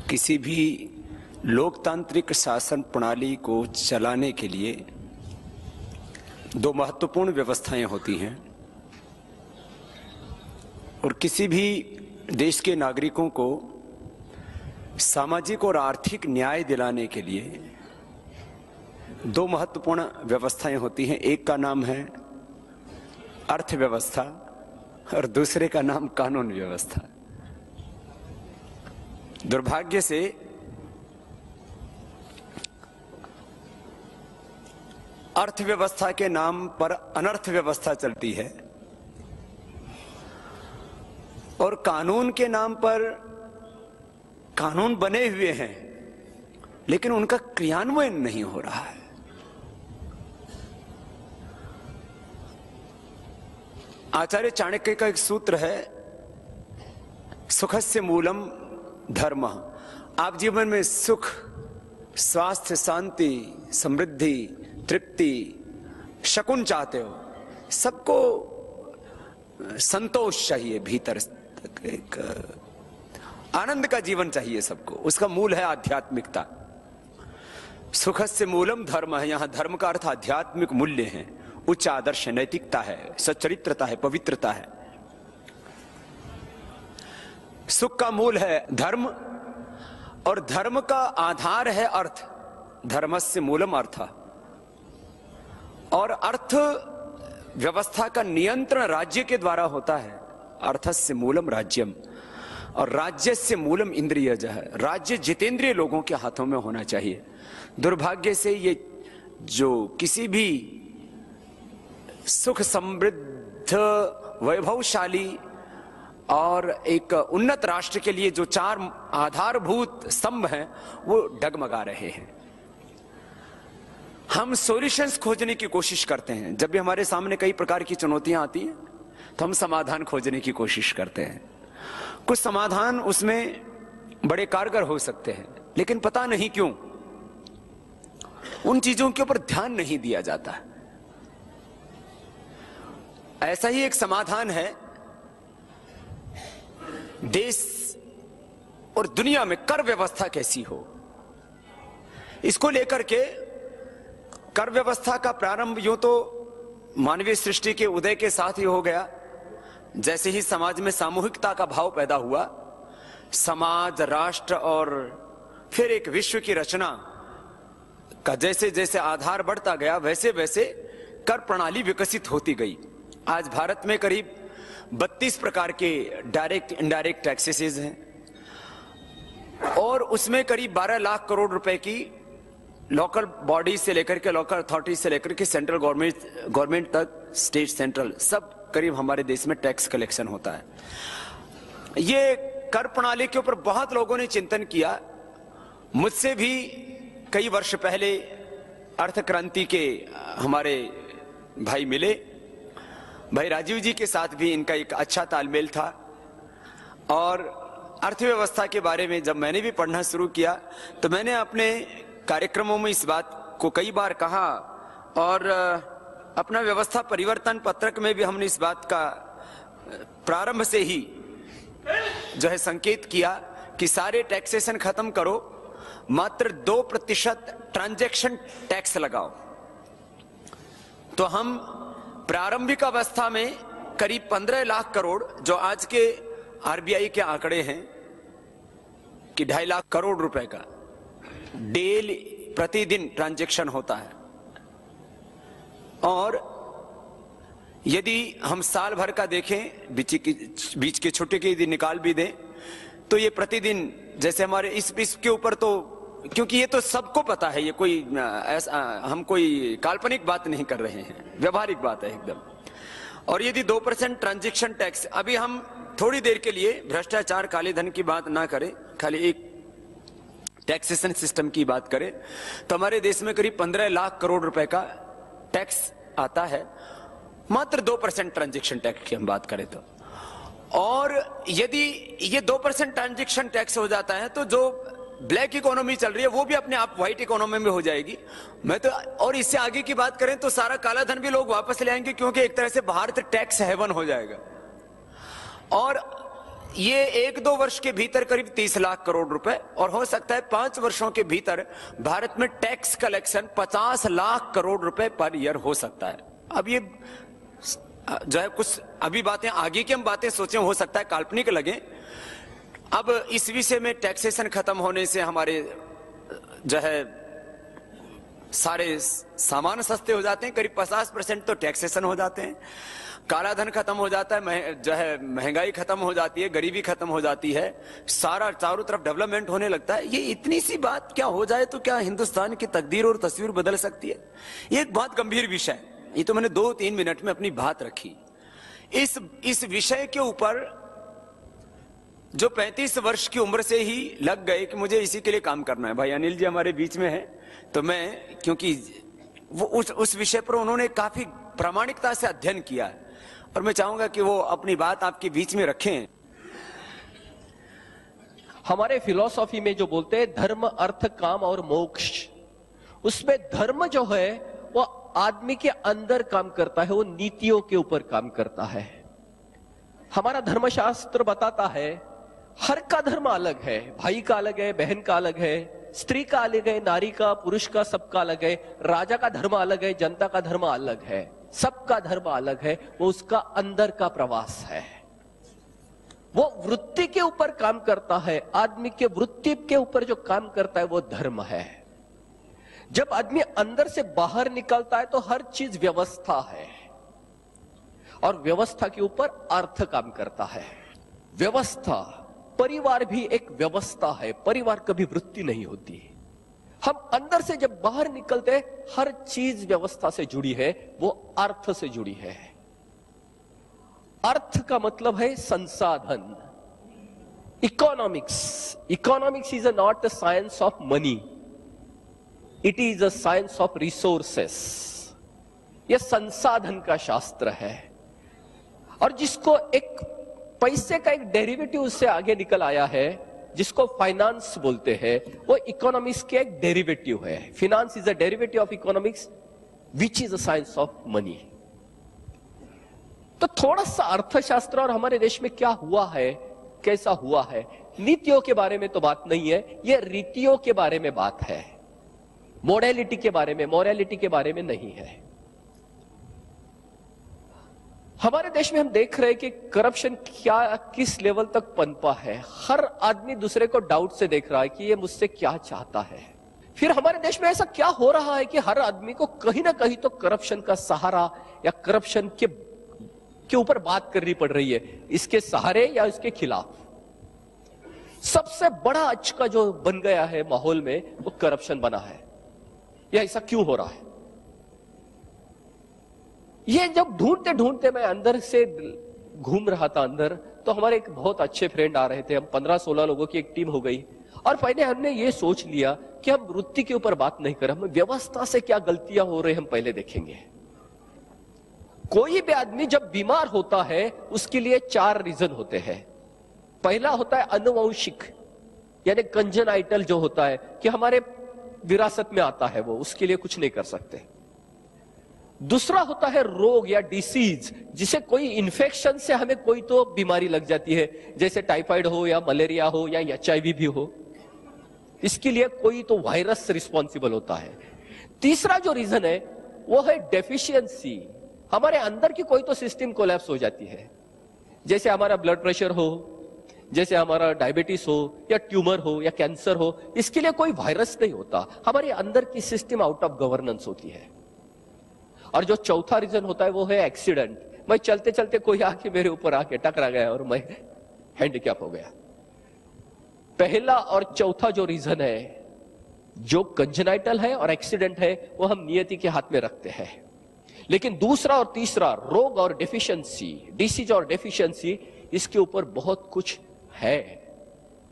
किसी भी लोकतांत्रिक शासन प्रणाली को चलाने के लिए दो महत्वपूर्ण व्यवस्थाएं होती हैं और किसी भी देश के नागरिकों को सामाजिक और आर्थिक न्याय दिलाने के लिए दो महत्वपूर्ण व्यवस्थाएं होती हैं। एक का नाम है अर्थव्यवस्था और दूसरे का नाम कानून व्यवस्था। दुर्भाग्य से अर्थव्यवस्था के नाम पर अनर्थ व्यवस्था चलती है और कानून के नाम पर कानून बने हुए हैं लेकिन उनका क्रियान्वयन नहीं हो रहा है। आचार्य चाणक्य का एक सूत्र है, सुखस्य मूलम धर्म। आप जीवन में सुख, स्वास्थ्य, शांति, समृद्धि, तृप्ति, शकुन चाहते हो, सबको संतोष चाहिए, भीतर एक आनंद का जीवन चाहिए सबको। उसका मूल है आध्यात्मिकता। सुखस्य मूलम धर्म है। यहां धर्म का अर्थ आध्यात्मिक मूल्य है, उच्च आदर्श, नैतिकता है, सच्चरित्रता है, पवित्रता है। सुख का मूल है धर्म और धर्म का आधार है अर्थ। धर्मस्य मूलम अर्थ। और अर्थ व्यवस्था का नियंत्रण राज्य के द्वारा होता है। अर्थस्य मूलम राज्यम और राज्यस्य मूलम इंद्रियजः। राज्य जितेंद्रिय लोगों के हाथों में होना चाहिए। दुर्भाग्य से ये जो किसी भी सुख, समृद्ध, वैभवशाली और एक उन्नत राष्ट्र के लिए जो चार आधारभूत स्तंभ हैं वो डगमगा रहे हैं। हम सॉल्यूशंस खोजने की कोशिश करते हैं। जब भी हमारे सामने कई प्रकार की चुनौतियां आती हैं तो हम समाधान खोजने की कोशिश करते हैं। कुछ समाधान उसमें बड़े कारगर हो सकते हैं लेकिन पता नहीं क्यों उन चीजों के ऊपर ध्यान नहीं दिया जाता। ऐसा ही एक समाधान है देश और दुनिया में कर व्यवस्था कैसी हो। इसको लेकर के कर व्यवस्था का प्रारंभ यूं तो मानवीय सृष्टि के उदय के साथ ही हो गया। जैसे ही समाज में सामूहिकता का भाव पैदा हुआ, समाज, राष्ट्र और फिर एक विश्व की रचना का जैसे जैसे आधार बढ़ता गया वैसे वैसे कर प्रणाली विकसित होती गई। आज भारत में करीब 32 प्रकार के डायरेक्ट इनडायरेक्ट टैक्सेस हैं और उसमें करीब 12 लाख करोड़ रुपए की लोकल बॉडी से लेकर के, लोकल अथॉरिटी से लेकर के सेंट्रल गवर्नमेंट तक, स्टेट, सेंट्रल, सब करीब हमारे देश में टैक्स कलेक्शन होता है। ये कर प्रणाली के ऊपर बहुत लोगों ने चिंतन किया। मुझसे भी कई वर्ष पहले अर्थ क्रांति के हमारे भाई मिले। भाई राजीव जी के साथ भी इनका एक अच्छा तालमेल था और अर्थव्यवस्था के बारे में जब मैंने भी पढ़ना शुरू किया तो मैंने अपने कार्यक्रमों में इस बात को कई बार कहा और अपना व्यवस्था परिवर्तन पत्रक में भी हमने इस बात का प्रारंभ से ही जो है संकेत किया कि सारे टैक्सेशन खत्म करो, मात्र 2% ट्रांजैक्शन टैक्स लगाओ। तो हम प्रारंभिक अवस्था में करीब 15 लाख करोड़, जो आज के आरबीआई के आंकड़े हैं कि 2.5 लाख करोड़ रुपए का डेली प्रतिदिन ट्रांजैक्शन होता है। और यदि हम साल भर का देखें, बीच के छोटे के यदि निकाल भी दें तो ये प्रतिदिन, जैसे हमारे इसके ऊपर तो, क्योंकि ये तो सबको पता है, ये कोई हम कोई काल्पनिक बात नहीं कर रहे हैं, व्यवहारिक बात है एकदम। और यदि 2% ट्रांजैक्शन टैक्स, अभी हम थोड़ी देर के लिए भ्रष्टाचार, काले धन की बात ना करें, खाली एक टैक्सेशन सिस्टम की बात करें तो हमारे देश में करीब 15 लाख करोड़ रुपए का टैक्स आता है, मात्र 2% ट्रांजैक्शन टैक्स की हम बात करें तो। और यदि ये 2% ट्रांजैक्शन टैक्स हो जाता है तो जो ब्लैक इकोनॉमी चल रही है वो भी अपने आप व्हाइट इकोनॉमी में हो जाएगी। मैं तो, और इससे आगे की बात करें तो सारा काला धन भी लोग वापस ले आएंगे, क्योंकि एक तरह से भारत टैक्स हेवन हो जाएगा। और ये 1-2 वर्ष के भीतर करीब 30 लाख करोड़ रुपए, और हो सकता है 5 वर्षों के भीतर भारत में टैक्स कलेक्शन 50 लाख करोड़ रुपए पर ईयर हो सकता है। अब ये जो है कुछ अभी बातें आगे की हम बातें सोचें, हो सकता है काल्पनिक लगे। अब इस विषय में टैक्सेशन खत्म होने से हमारे जो है सारे सामान सस्ते हो जाते हैं, करीब 50% तो टैक्सेशन हो जाते हैं, काला धन खत्म हो जाता है, जो है महंगाई खत्म हो जाती है, गरीबी खत्म हो जाती है, सारा चारों तरफ डेवलपमेंट होने लगता है। ये इतनी सी बात क्या हो जाए तो क्या हिंदुस्तान की तकदीर और तस्वीर बदल सकती है? ये एक बहुत गंभीर विषय है। ये तो मैंने 2-3 मिनट में अपनी बात रखी। इस विषय के ऊपर जो 35 वर्ष की उम्र से ही लग गए कि मुझे इसी के लिए काम करना है। भाई अनिल जी हमारे बीच में है, तो मैं क्योंकि वो उस विषय पर उन्होंने काफी प्रामाणिकता से अध्ययन किया है, और मैं चाहूंगा कि वो अपनी बात आपके बीच में रखें। हमारे फिलॉसफी में जो बोलते हैं धर्म अर्थ काम और मोक्ष, उसमें धर्म जो है वो आदमी के अंदर काम करता है, वो नीतियों के ऊपर काम करता है। हमारा धर्मशास्त्र बताता है हर का धर्म अलग है, भाई का अलग है, बहन का अलग है, स्त्री का अलग है, नारी का, पुरुष का, सबका अलग है, राजा का धर्म अलग है, जनता का धर्म अलग है, सबका धर्म अलग है। वो उसका अंदर का प्रवास है, वो वृत्ति के ऊपर काम करता है। आदमी के वृत्ति के ऊपर जो काम करता है वो धर्म है। जब आदमी अंदर से बाहर निकलता है तो हर चीज व्यवस्था है, और व्यवस्था के ऊपर अर्थ काम करता है। व्यवस्था, परिवार भी एक व्यवस्था है, परिवार कभी वृत्ति नहीं होती। हम अंदर से जब बाहर निकलते हैं हर चीज व्यवस्था से जुड़ी है, वो अर्थ से जुड़ी है। अर्थ का मतलब है संसाधन, economics. Economics is not a science of money, it is a science of resources. यह संसाधन का शास्त्र है, और जिसको एक पैसे का एक डेरिवेटिव उससे आगे निकल आया है, जिसको फाइनेंस बोलते हैं, वो इकोनॉमिक्स के एक डेरिवेटिव है। Finance is a derivative of economics which is a science of money. तो थोड़ा सा अर्थशास्त्र और हमारे देश में क्या हुआ है, कैसा हुआ है, नीतियों के बारे में तो बात नहीं है, ये रीतियों के बारे में बात है, मोरालिटी के बारे में, मोरालिटी के बारे में नहीं है। हमारे देश में हम देख रहे हैं कि करप्शन क्या किस लेवल तक पनपा है। हर आदमी दूसरे को डाउट से देख रहा है कि ये मुझसे क्या चाहता है। फिर हमारे देश में ऐसा क्या हो रहा है कि हर आदमी को कहीं ना कहीं तो करप्शन का सहारा या करप्शन के ऊपर बात करनी पड़ रही है, इसके सहारे या इसके खिलाफ। सबसे बड़ा आज का जो बन गया है माहौल में वो करप्शन बना है। यह ऐसा क्यों हो रहा है? ये जब ढूंढते ढूंढते मैं अंदर से घूम रहा था अंदर, तो हमारे एक बहुत अच्छे फ्रेंड आ रहे थे। हम 15-16 लोगों की एक टीम हो गई, और पहले हमने ये सोच लिया कि हम वृत्ति के ऊपर बात नहीं करें, हम व्यवस्था से क्या गलतियां हो रही हम पहले देखेंगे। कोई भी आदमी जब बीमार होता है उसके लिए 4 रीजन होते हैं। पहला होता है अनुवंशिक, यानी कंजेनाइटल जो होता है कि हमारे विरासत में आता है, वो उसके लिए कुछ नहीं कर सकते। दूसरा होता है रोग या डिसीज, जिसे कोई इन्फेक्शन से हमें कोई तो बीमारी लग जाती है, जैसे टाइफाइड हो या मलेरिया हो या HIV भी हो, इसके लिए कोई तो वायरस रिस्पॉन्सिबल होता है। तीसरा जो रीजन है वो है डेफिशिएंसी, हमारे अंदर की कोई तो सिस्टम कोलैप्स हो जाती है, जैसे हमारा ब्लड प्रेशर हो, जैसे हमारा डायबिटीज हो या ट्यूमर हो या कैंसर हो, इसके लिए कोई वायरस नहीं होता, हमारे अंदर की सिस्टम आउट ऑफ गवर्नेंस होती है। और जो चौथा रीजन होता है वो है एक्सीडेंट, मैं चलते चलते कोई आके मेरे ऊपर आके टकरा गया और मैं हैंडीकैप हो गया। पहला और चौथा जो रीजन है, जो कंजेनाइटल है और एक्सीडेंट है, वो हम नियति के हाथ में रखते हैं। लेकिन दूसरा और तीसरा, रोग और डेफिशिएंसी, डिसीज और डेफिशिएंसी, इसके ऊपर बहुत कुछ है,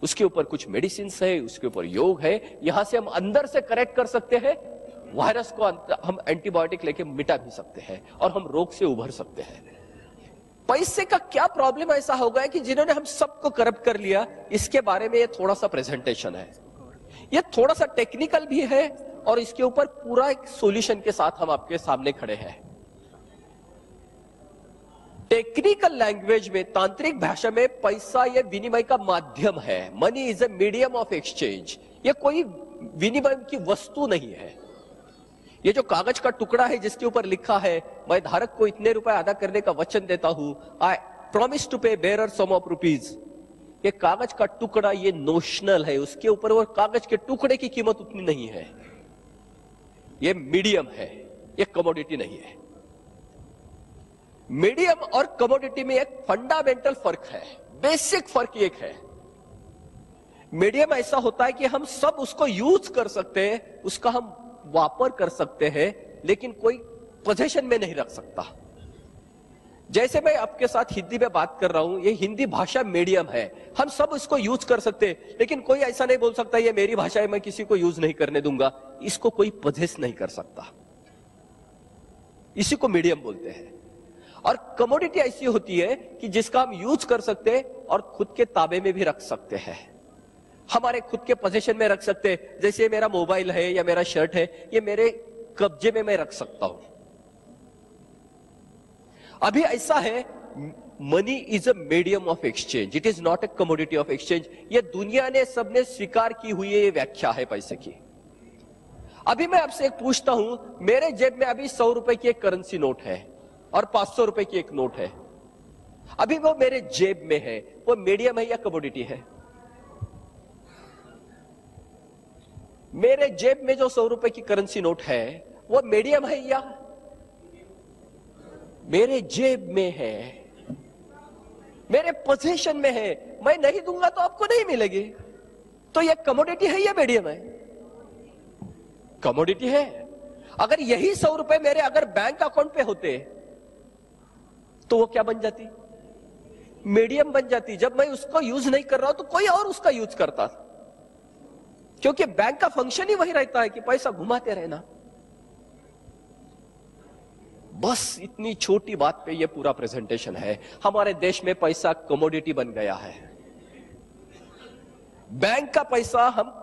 उसके ऊपर कुछ मेडिसिन है, उसके ऊपर योग है। यहां से हम अंदर से करेक्ट कर सकते हैं, वायरस को हम एंटीबायोटिक लेके मिटा भी सकते हैं, और हम रोग से उभर सकते हैं। पैसे का क्या प्रॉब्लम ऐसा हो गया कि जिन्होंने हम सबको करप्ट कर लिया, इसके बारे में ये थोड़ा सा प्रेजेंटेशन है, ये थोड़ा सा टेक्निकल भी है, और इसके ऊपर पूरा एक सॉल्यूशन के साथ हम आपके सामने खड़े हैं। टेक्निकल लैंग्वेज में, तांत्रिक भाषा में, पैसा ये विनिमय का माध्यम है। Money is a medium of exchange. ये कोई विनिमय की वस्तु नहीं है। ये जो कागज का टुकड़ा है जिसके ऊपर लिखा है मैं धारक को इतने रुपए अदा करने का वचन देता हूं, आई प्रॉमिस टू पे बेरर सम ऑफ रुपीज, ये कागज का टुकड़ा ये नोशनल है, उसके ऊपर वो कागज के टुकड़े की कीमत उतनी नहीं है। ये मीडियम है, ये कमोडिटी नहीं है। मीडियम और कमोडिटी में एक फंडामेंटल फर्क है, बेसिक फर्क एक है। मीडियम ऐसा होता है कि हम सब उसको यूज कर सकते हैं, उसका हम वापर कर सकते हैं, लेकिन कोई पोजीशन में नहीं रख सकता। जैसे मैं आपके साथ हिंदी में बात कर रहा हूं, ये हिंदी भाषा मीडियम है, हम सब इसको यूज कर सकते हैं, लेकिन कोई ऐसा नहीं बोल सकता ये मेरी भाषा है मैं किसी को यूज नहीं करने दूंगा। इसको कोई पोजेस नहीं कर सकता, इसी को मीडियम बोलते हैं। और कमोडिटी ऐसी होती है कि जिसका हम यूज कर सकते हैं और खुद के ताबे में भी रख सकते हैं, हमारे खुद के पोजीशन में रख सकते हैं। जैसे मेरा मोबाइल है या मेरा शर्ट है, ये मेरे कब्जे में मैं रख सकता हूं। अभी ऐसा है, money is a medium of exchange, it is not a commodity of exchange. ये दुनिया ने सबने स्वीकार की हुई ये व्याख्या है पैसे की। अभी मैं आपसे एक पूछता हूं, मेरे जेब में अभी 100 रुपए की एक करेंसी नोट है और 500 रुपए की एक नोट है, अभी वो मेरे जेब में है, वो मीडियम है या कमोडिटी है? मेरे जेब में जो 100 रुपए की करेंसी नोट है वो मीडियम है या मेरे जेब में है, मेरे पोजीशन में है, मैं नहीं दूंगा तो आपको नहीं मिलेगी, तो ये कमोडिटी है या मीडियम है? कमोडिटी है। अगर यही 100 रुपए मेरे अगर बैंक अकाउंट पे होते तो वो क्या बन जाती? मीडियम बन जाती। जब मैं उसको यूज नहीं कर रहा हूं तो कोई और उसका यूज करता, क्योंकि बैंक का फंक्शन ही वही रहता है कि पैसा घुमाते रहना। बस इतनी छोटी बात पे ये पूरा प्रेजेंटेशन है। हमारे देश में पैसा कमोडिटी बन गया है। बैंक का पैसा हम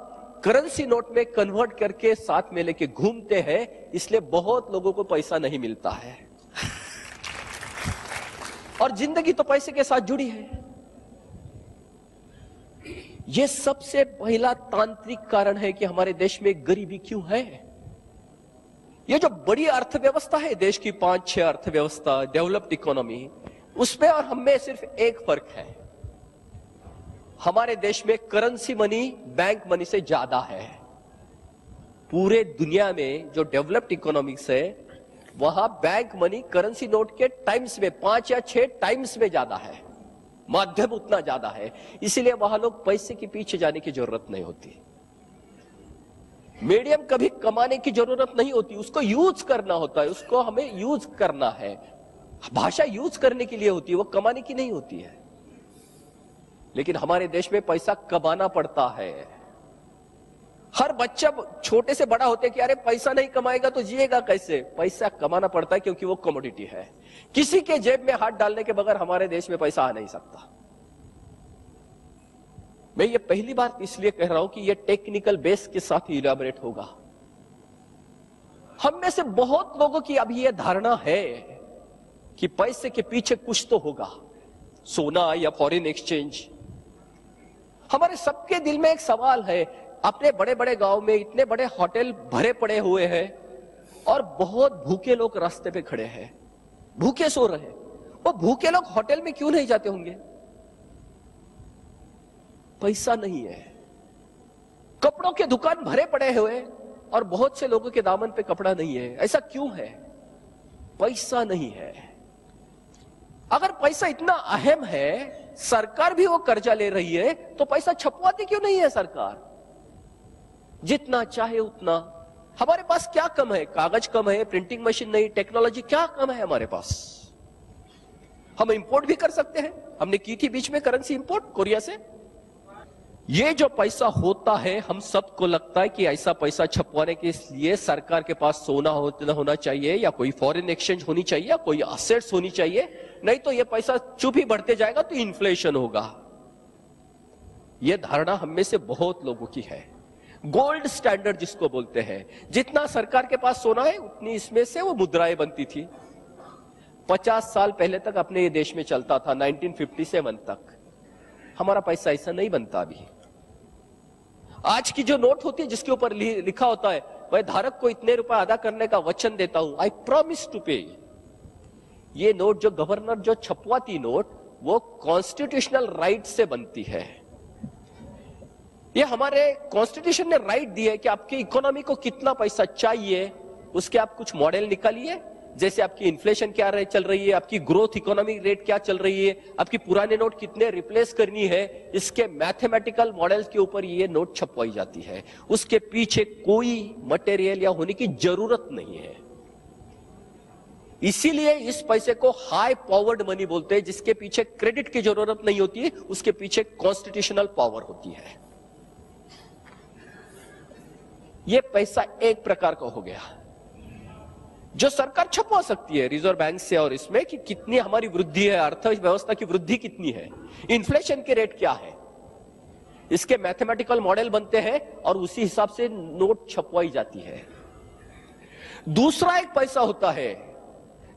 करेंसी नोट में कन्वर्ट करके साथ में लेके घूमते हैं, इसलिए बहुत लोगों को पैसा नहीं मिलता है और जिंदगी तो पैसे के साथ जुड़ी है। यह सबसे पहला तांत्रिक कारण है कि हमारे देश में गरीबी क्यों है। ये जो बड़ी अर्थव्यवस्था है, देश की 5-6 अर्थव्यवस्था, डेवलप्ड इकोनॉमी, उसमें और हमें सिर्फ एक फर्क है, हमारे देश में करेंसी मनी बैंक मनी से ज्यादा है। पूरे दुनिया में जो डेवलप्ड इकोनॉमिक्स है वहां बैंक मनी करेंसी नोट के टाइम्स में 5 या 6 टाइम्स में ज्यादा है, माध्यम उतना ज्यादा है, इसीलिए वहां लोग पैसे के पीछे जाने की जरूरत नहीं होती। मीडियम कभी कमाने की जरूरत नहीं होती, उसको यूज करना होता है, उसको हमें यूज करना है। भाषा यूज करने के लिए होती है, वो कमाने की नहीं होती है। लेकिन हमारे देश में पैसा कमाना पड़ता है। हर बच्चा छोटे से बड़ा होते कि अरे पैसा नहीं कमाएगा तो जिएगा कैसे? पैसा कमाना पड़ता है क्योंकि वो कमोडिटी है। किसी के जेब में हाथ डालने के बगैर हमारे देश में पैसा आ नहीं सकता। मैं ये पहली बार इसलिए कह रहा हूं कि ये टेक्निकल बेस के साथ ही इलैबोरेट होगा। हम में से बहुत लोगों की अभी ये धारणा है कि पैसे के पीछे कुछ तो होगा, सोना या फॉरेन एक्सचेंज। हमारे सबके दिल में एक सवाल है, अपने बड़े बड़े गांव में इतने बड़े होटल भरे पड़े हुए हैं और बहुत भूखे लोग रास्ते पे खड़े हैं, भूखे सो रहे हैं। वो भूखे लोग होटल में क्यों नहीं जाते होंगे? पैसा नहीं है। कपड़ों के दुकान भरे पड़े हुए और बहुत से लोगों के दामन पे कपड़ा नहीं है, ऐसा क्यों है? पैसा नहीं है। अगर पैसा इतना अहम है, सरकार भी वो कर्जा ले रही है, तो पैसा छपवाती क्यों नहीं है सरकार? जितना चाहे उतना। हमारे पास क्या कम है? कागज कम है, प्रिंटिंग मशीन नहीं, टेक्नोलॉजी क्या कम है हमारे पास? हम इंपोर्ट भी कर सकते हैं। हमने की थी बीच में करेंसी इंपोर्ट कोरिया से। ये जो पैसा होता है, हम सबको लगता है कि ऐसा पैसा छपवाने के लिए सरकार के पास सोना होना चाहिए या कोई फॉरेन एक्सचेंज होनी चाहिए या कोई असेट्स होनी चाहिए, नहीं तो ये पैसा चुप ही बढ़ते जाएगा तो इन्फ्लेशन होगा। यह धारणा हम में से बहुत लोगों की है। गोल्ड स्टैंडर्ड जिसको बोलते हैं, जितना सरकार के पास सोना है उतनी इसमें से वो मुद्राएं बनती थी। 50 साल पहले तक अपने ये देश में चलता था, 1957 तक। हमारा पैसा ऐसा नहीं बनता अभी। आज की जो नोट होती है जिसके ऊपर लिखा होता है वह धारक को इतने रुपए अदा करने का वचन देता हूं, आई प्रॉमिस टू पे। ये नोट जो गवर्नर जो छपवाती नोट वो कॉन्स्टिट्यूशनल राइट से बनती है। ये हमारे कॉन्स्टिट्यूशन ने राइट दी है कि आपकी इकोनॉमी को कितना पैसा चाहिए, उसके आप कुछ मॉडल निकालिए। जैसे आपकी इन्फ्लेशन क्या चल रही है, आपकी ग्रोथ इकोनॉमिक रेट क्या चल रही है, आपकी पुराने नोट कितने रिप्लेस करनी है, इसके मैथमेटिकल मॉडल्स के ऊपर ये नोट छपवाई जाती है। उसके पीछे कोई मटेरियल या होने की जरूरत नहीं है। इसीलिए इस पैसे को हाई पावर्ड मनी बोलते हैं, जिसके पीछे क्रेडिट की जरूरत नहीं होती है, उसके पीछे कॉन्स्टिट्यूशनल पावर होती है। यह पैसा एक प्रकार का हो गया जो सरकार छपवा सकती है रिजर्व बैंक से, और इसमें कि कितनी हमारी वृद्धि है, अर्थव्यवस्था की वृद्धि कितनी है, इन्फ्लेशन के रेट क्या है, इसके मैथमेटिकल मॉडल बनते हैं और उसी हिसाब से नोट छपवाई जाती है। दूसरा एक पैसा होता है,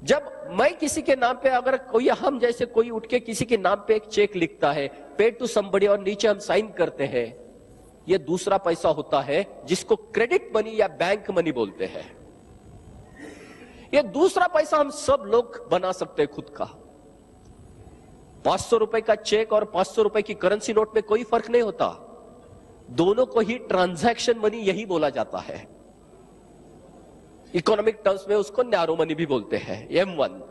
जब मैं किसी के नाम पे, अगर कोई हम जैसे कोई उठ के किसी के नाम पे एक चेक लिखता है, पे टू समबडी, और नीचे हम साइन करते हैं, यह दूसरा पैसा होता है जिसको क्रेडिट मनी या बैंक मनी बोलते हैं। यह दूसरा पैसा हम सब लोग बना सकते हैं खुद का। 500 रुपए का चेक और 500 रुपए की करेंसी नोट में कोई फर्क नहीं होता, दोनों को ही ट्रांजैक्शन मनी यही बोला जाता है। इकोनॉमिक टर्म्स में उसको नैरो मनी भी बोलते हैं, M1।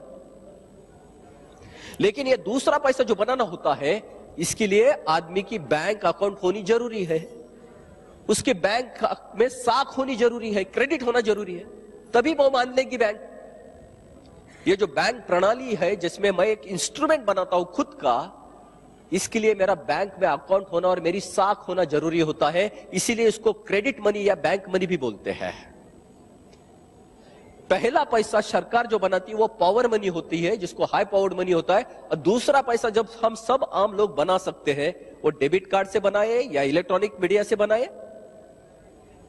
लेकिन यह दूसरा पैसा जो बनाना होता है, इसके लिए आदमी की बैंक अकाउंट होनी जरूरी है, उसके बैंक में साख होनी जरूरी है, क्रेडिट होना जरूरी है, तभी वो मान लेगी बैंक। ये जो बैंक प्रणाली है जिसमें मैं एक इंस्ट्रूमेंट बनाता हूं खुद का, इसके लिए मेरा बैंक में अकाउंट होना और मेरी साख होना जरूरी होता है। इसीलिए इसको क्रेडिट मनी या बैंक मनी भी बोलते हैं। पहला पैसा सरकार जो बनाती है वो पावर मनी होती है, जिसको हाई पावर्ड मनी होता है। और दूसरा पैसा जब हम सब आम लोग बना सकते हैं, वो डेबिट कार्ड से बनाए या इलेक्ट्रॉनिक मीडिया से बनाए,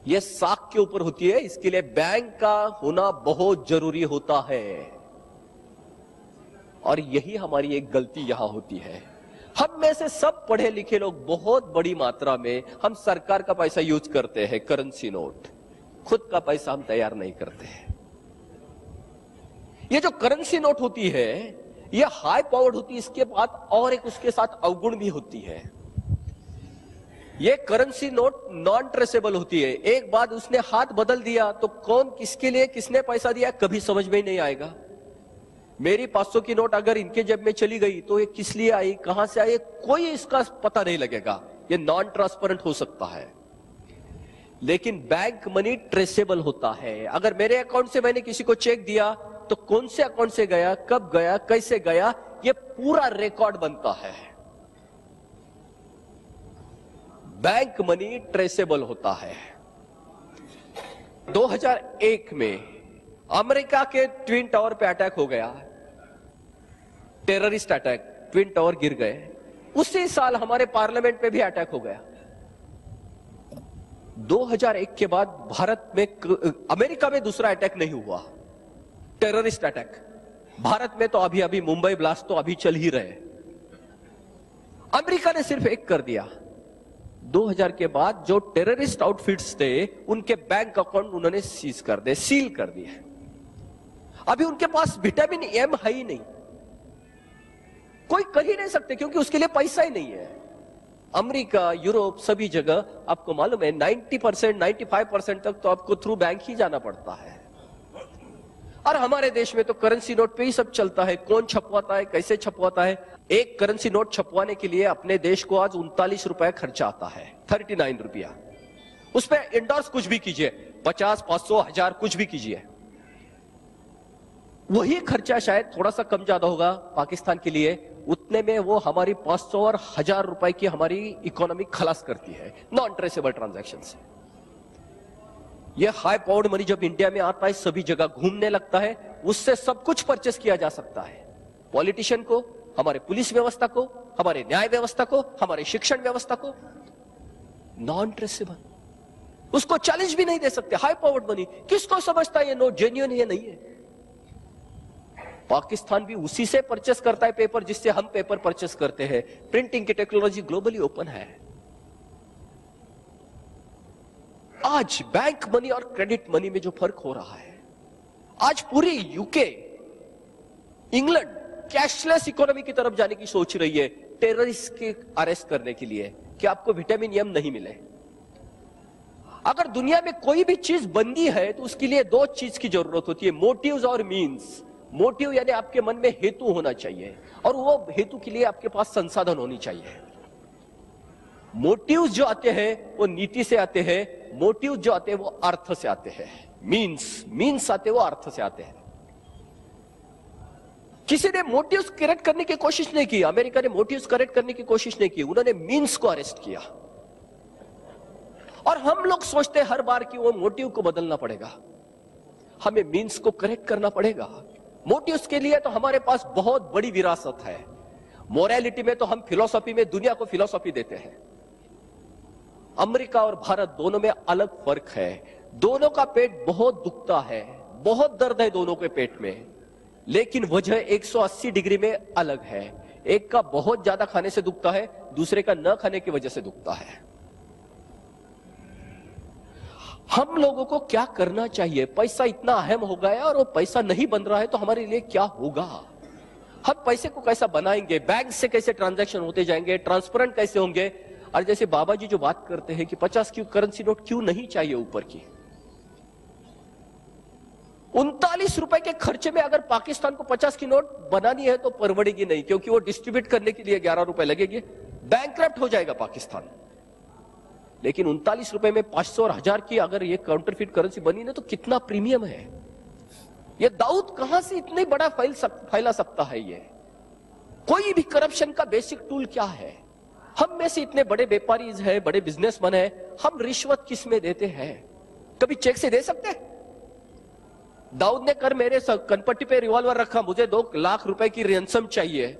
ये साख के ऊपर होती है। इसके लिए बैंक का होना बहुत जरूरी होता है। और यही हमारी एक गलती यहां होती है, हम में से सब पढ़े लिखे लोग बहुत बड़ी मात्रा में हम सरकार का पैसा यूज करते हैं, करेंसी नोट, खुद का पैसा हम तैयार नहीं करते हैं। ये जो करेंसी नोट होती है ये हाई पावर्ड होती है, इसके बाद और एक उसके साथ अवगुण भी होती है। ये करेंसी नोट नॉन ट्रेसेबल होती है। एक बार उसने हाथ बदल दिया तो कौन किसके लिए किसने पैसा दिया कभी समझ में ही नहीं आएगा। मेरी 500 की नोट अगर इनके जेब में चली गई तो ये किस लिए आई, कहां से आई, कोई इसका पता नहीं लगेगा। ये नॉन ट्रांसपेरेंट हो सकता है। लेकिन बैंक मनी ट्रेसेबल होता है। अगर मेरे अकाउंट से मैंने किसी को चेक दिया तो कौन से अकाउंट से गया, कब गया, कैसे गया, ये पूरा रिकॉर्ड बनता है। बैंक मनी ट्रेसेबल होता है। 2001 में अमेरिका के ट्विन टावर पे अटैक हो गया, टेररिस्ट अटैक, ट्विन टावर गिर गए। उसी साल हमारे पार्लियामेंट पे भी अटैक हो गया। 2001 के बाद भारत में, अमेरिका में दूसरा अटैक नहीं हुआ, टेररिस्ट अटैक। भारत में तो अभी अभी मुंबई ब्लास्ट तो अभी चल ही रहे। अमेरिका ने सिर्फ एक कर दिया, 2000 के बाद जो टेररिस्ट आउटफिट्स थे उनके बैंक अकाउंट उन्होंने सीज कर दिए, सील कर दिए। अभी उनके पास विटामिन एम है ही नहीं, कोई कर ही नहीं सकते क्योंकि उसके लिए पैसा ही नहीं है। अमेरिका, यूरोप, सभी जगह आपको मालूम है 90%, 95% तक तो आपको थ्रू बैंक ही जाना पड़ता है। और हमारे देश में तो करेंसी नोट पे ही सब चलता है। कौन छपवाता है, कैसे छपवाता है। एक करेंसी नोट छपवाने के लिए अपने देश को आज 39 रुपए खर्चा आता है, 39 रुपया। उस पर इंडोर्स कुछ भी कीजिए, 50, 500, 1000 कुछ भी कीजिए, वही खर्चा शायद थोड़ा सा कम ज्यादा होगा पाकिस्तान के लिए। उतने में वो हमारी 500 और 1000 रुपए की हमारी इकोनॉमी खलास करती है नॉन ट्रेसेबल ट्रांजैक्शन से। ये हाई पावर्ड मनी जब इंडिया में आता है सभी जगह घूमने लगता है, उससे सब कुछ परचेस किया जा सकता है। पॉलिटिशियन को, हमारे पुलिस व्यवस्था को, हमारे न्याय व्यवस्था को, हमारे शिक्षण व्यवस्था को। नॉन ट्रेसेबल, उसको चैलेंज भी नहीं दे सकते। हाई पावर्ड मनी किसको समझता है ये नोट जेन्युइन है नहीं है। पाकिस्तान भी उसी से परचेस करता है पेपर जिससे हम पेपर परचेस करते हैं। प्रिंटिंग की टेक्नोलॉजी ग्लोबली ओपन है। आज बैंक मनी और क्रेडिट मनी में जो फर्क हो रहा है, आज पूरी यूके, इंग्लैंड कैशलेस इकोनॉमी की तरफ जाने की सोच रही है टेररिस्ट के अरेस्ट करने के लिए कि आपको विटामिन एम नहीं मिले। अगर दुनिया में कोई भी चीज बनती है तो उसके लिए दो चीज की जरूरत होती है, मोटिव्स और मीन्स। मोटिव यानी आपके मन में हेतु होना चाहिए और वो हेतु के लिए आपके पास संसाधन होनी चाहिए। मोटिव्स जो आते हैं वो नीति से आते हैं, मोटिव जो आते हैं वो अर्थ से आते हैं। मीन्स आते हैं वो अर्थ से आते हैं। किसी ने मोटिव्स करेक्ट करने की कोशिश नहीं की, अमेरिका ने मोटिव्स करेक्ट करने की कोशिश नहीं की, उन्होंने मीन्स को अरेस्ट किया। और हम लोग सोचते हैं हर बार कि वो मोटिव को बदलना पड़ेगा, हमें मीन्स को करेक्ट करना पड़ेगा। मोटिव्स के लिए तो हमारे पास बहुत बड़ी विरासत है। मोरालिटी में तो हम फिलॉसफी में दुनिया को फिलॉसफी देते हैं। अमेरिका और भारत दोनों में अलग फर्क है। दोनों का पेट बहुत दुखता है, बहुत दर्द है दोनों के पेट में, लेकिन वजह 180 डिग्री में अलग है। एक का बहुत ज्यादा खाने से दुखता है, दूसरे का न खाने की वजह से दुखता है। हम लोगों को क्या करना चाहिए? पैसा इतना अहम हो गया है और वो पैसा नहीं बन रहा है तो हमारे लिए क्या होगा? हम पैसे को कैसा बनाएंगे? बैंक से कैसे ट्रांजैक्शन होते जाएंगे? ट्रांसपेरेंट कैसे होंगे? और जैसे बाबा जी जो बात करते हैं कि 50 की करेंसी नोट क्यों नहीं चाहिए ऊपर की, 39 रुपए के खर्चे में अगर पाकिस्तान को 50 की नोट बनानी है तो परवड़ेगी नहीं, क्योंकि वो डिस्ट्रीब्यूट करने के लिए 11 रुपए लगेंगे, बैंकक्रप्ट हो जाएगा पाकिस्तान। लेकिन 39 रुपए में 500 और 1000 की अगर ये काउंटरफिट करेंसी बनी ना तो कितना प्रीमियम है। ये दाऊद कहां से इतने बड़ा फैला सकता है? ये कोई भी करप्शन का बेसिक टूल क्या है? हम में से इतने बड़े व्यापारी है, बड़े बिजनेसमैन है, हम रिश्वत किस में देते हैं? कभी चेक से दे सकते हैं? दाऊद ने कर मेरे कनपट्टी पे रिवॉल्वर रखा, मुझे 2 लाख रुपए की रैंसम चाहिए,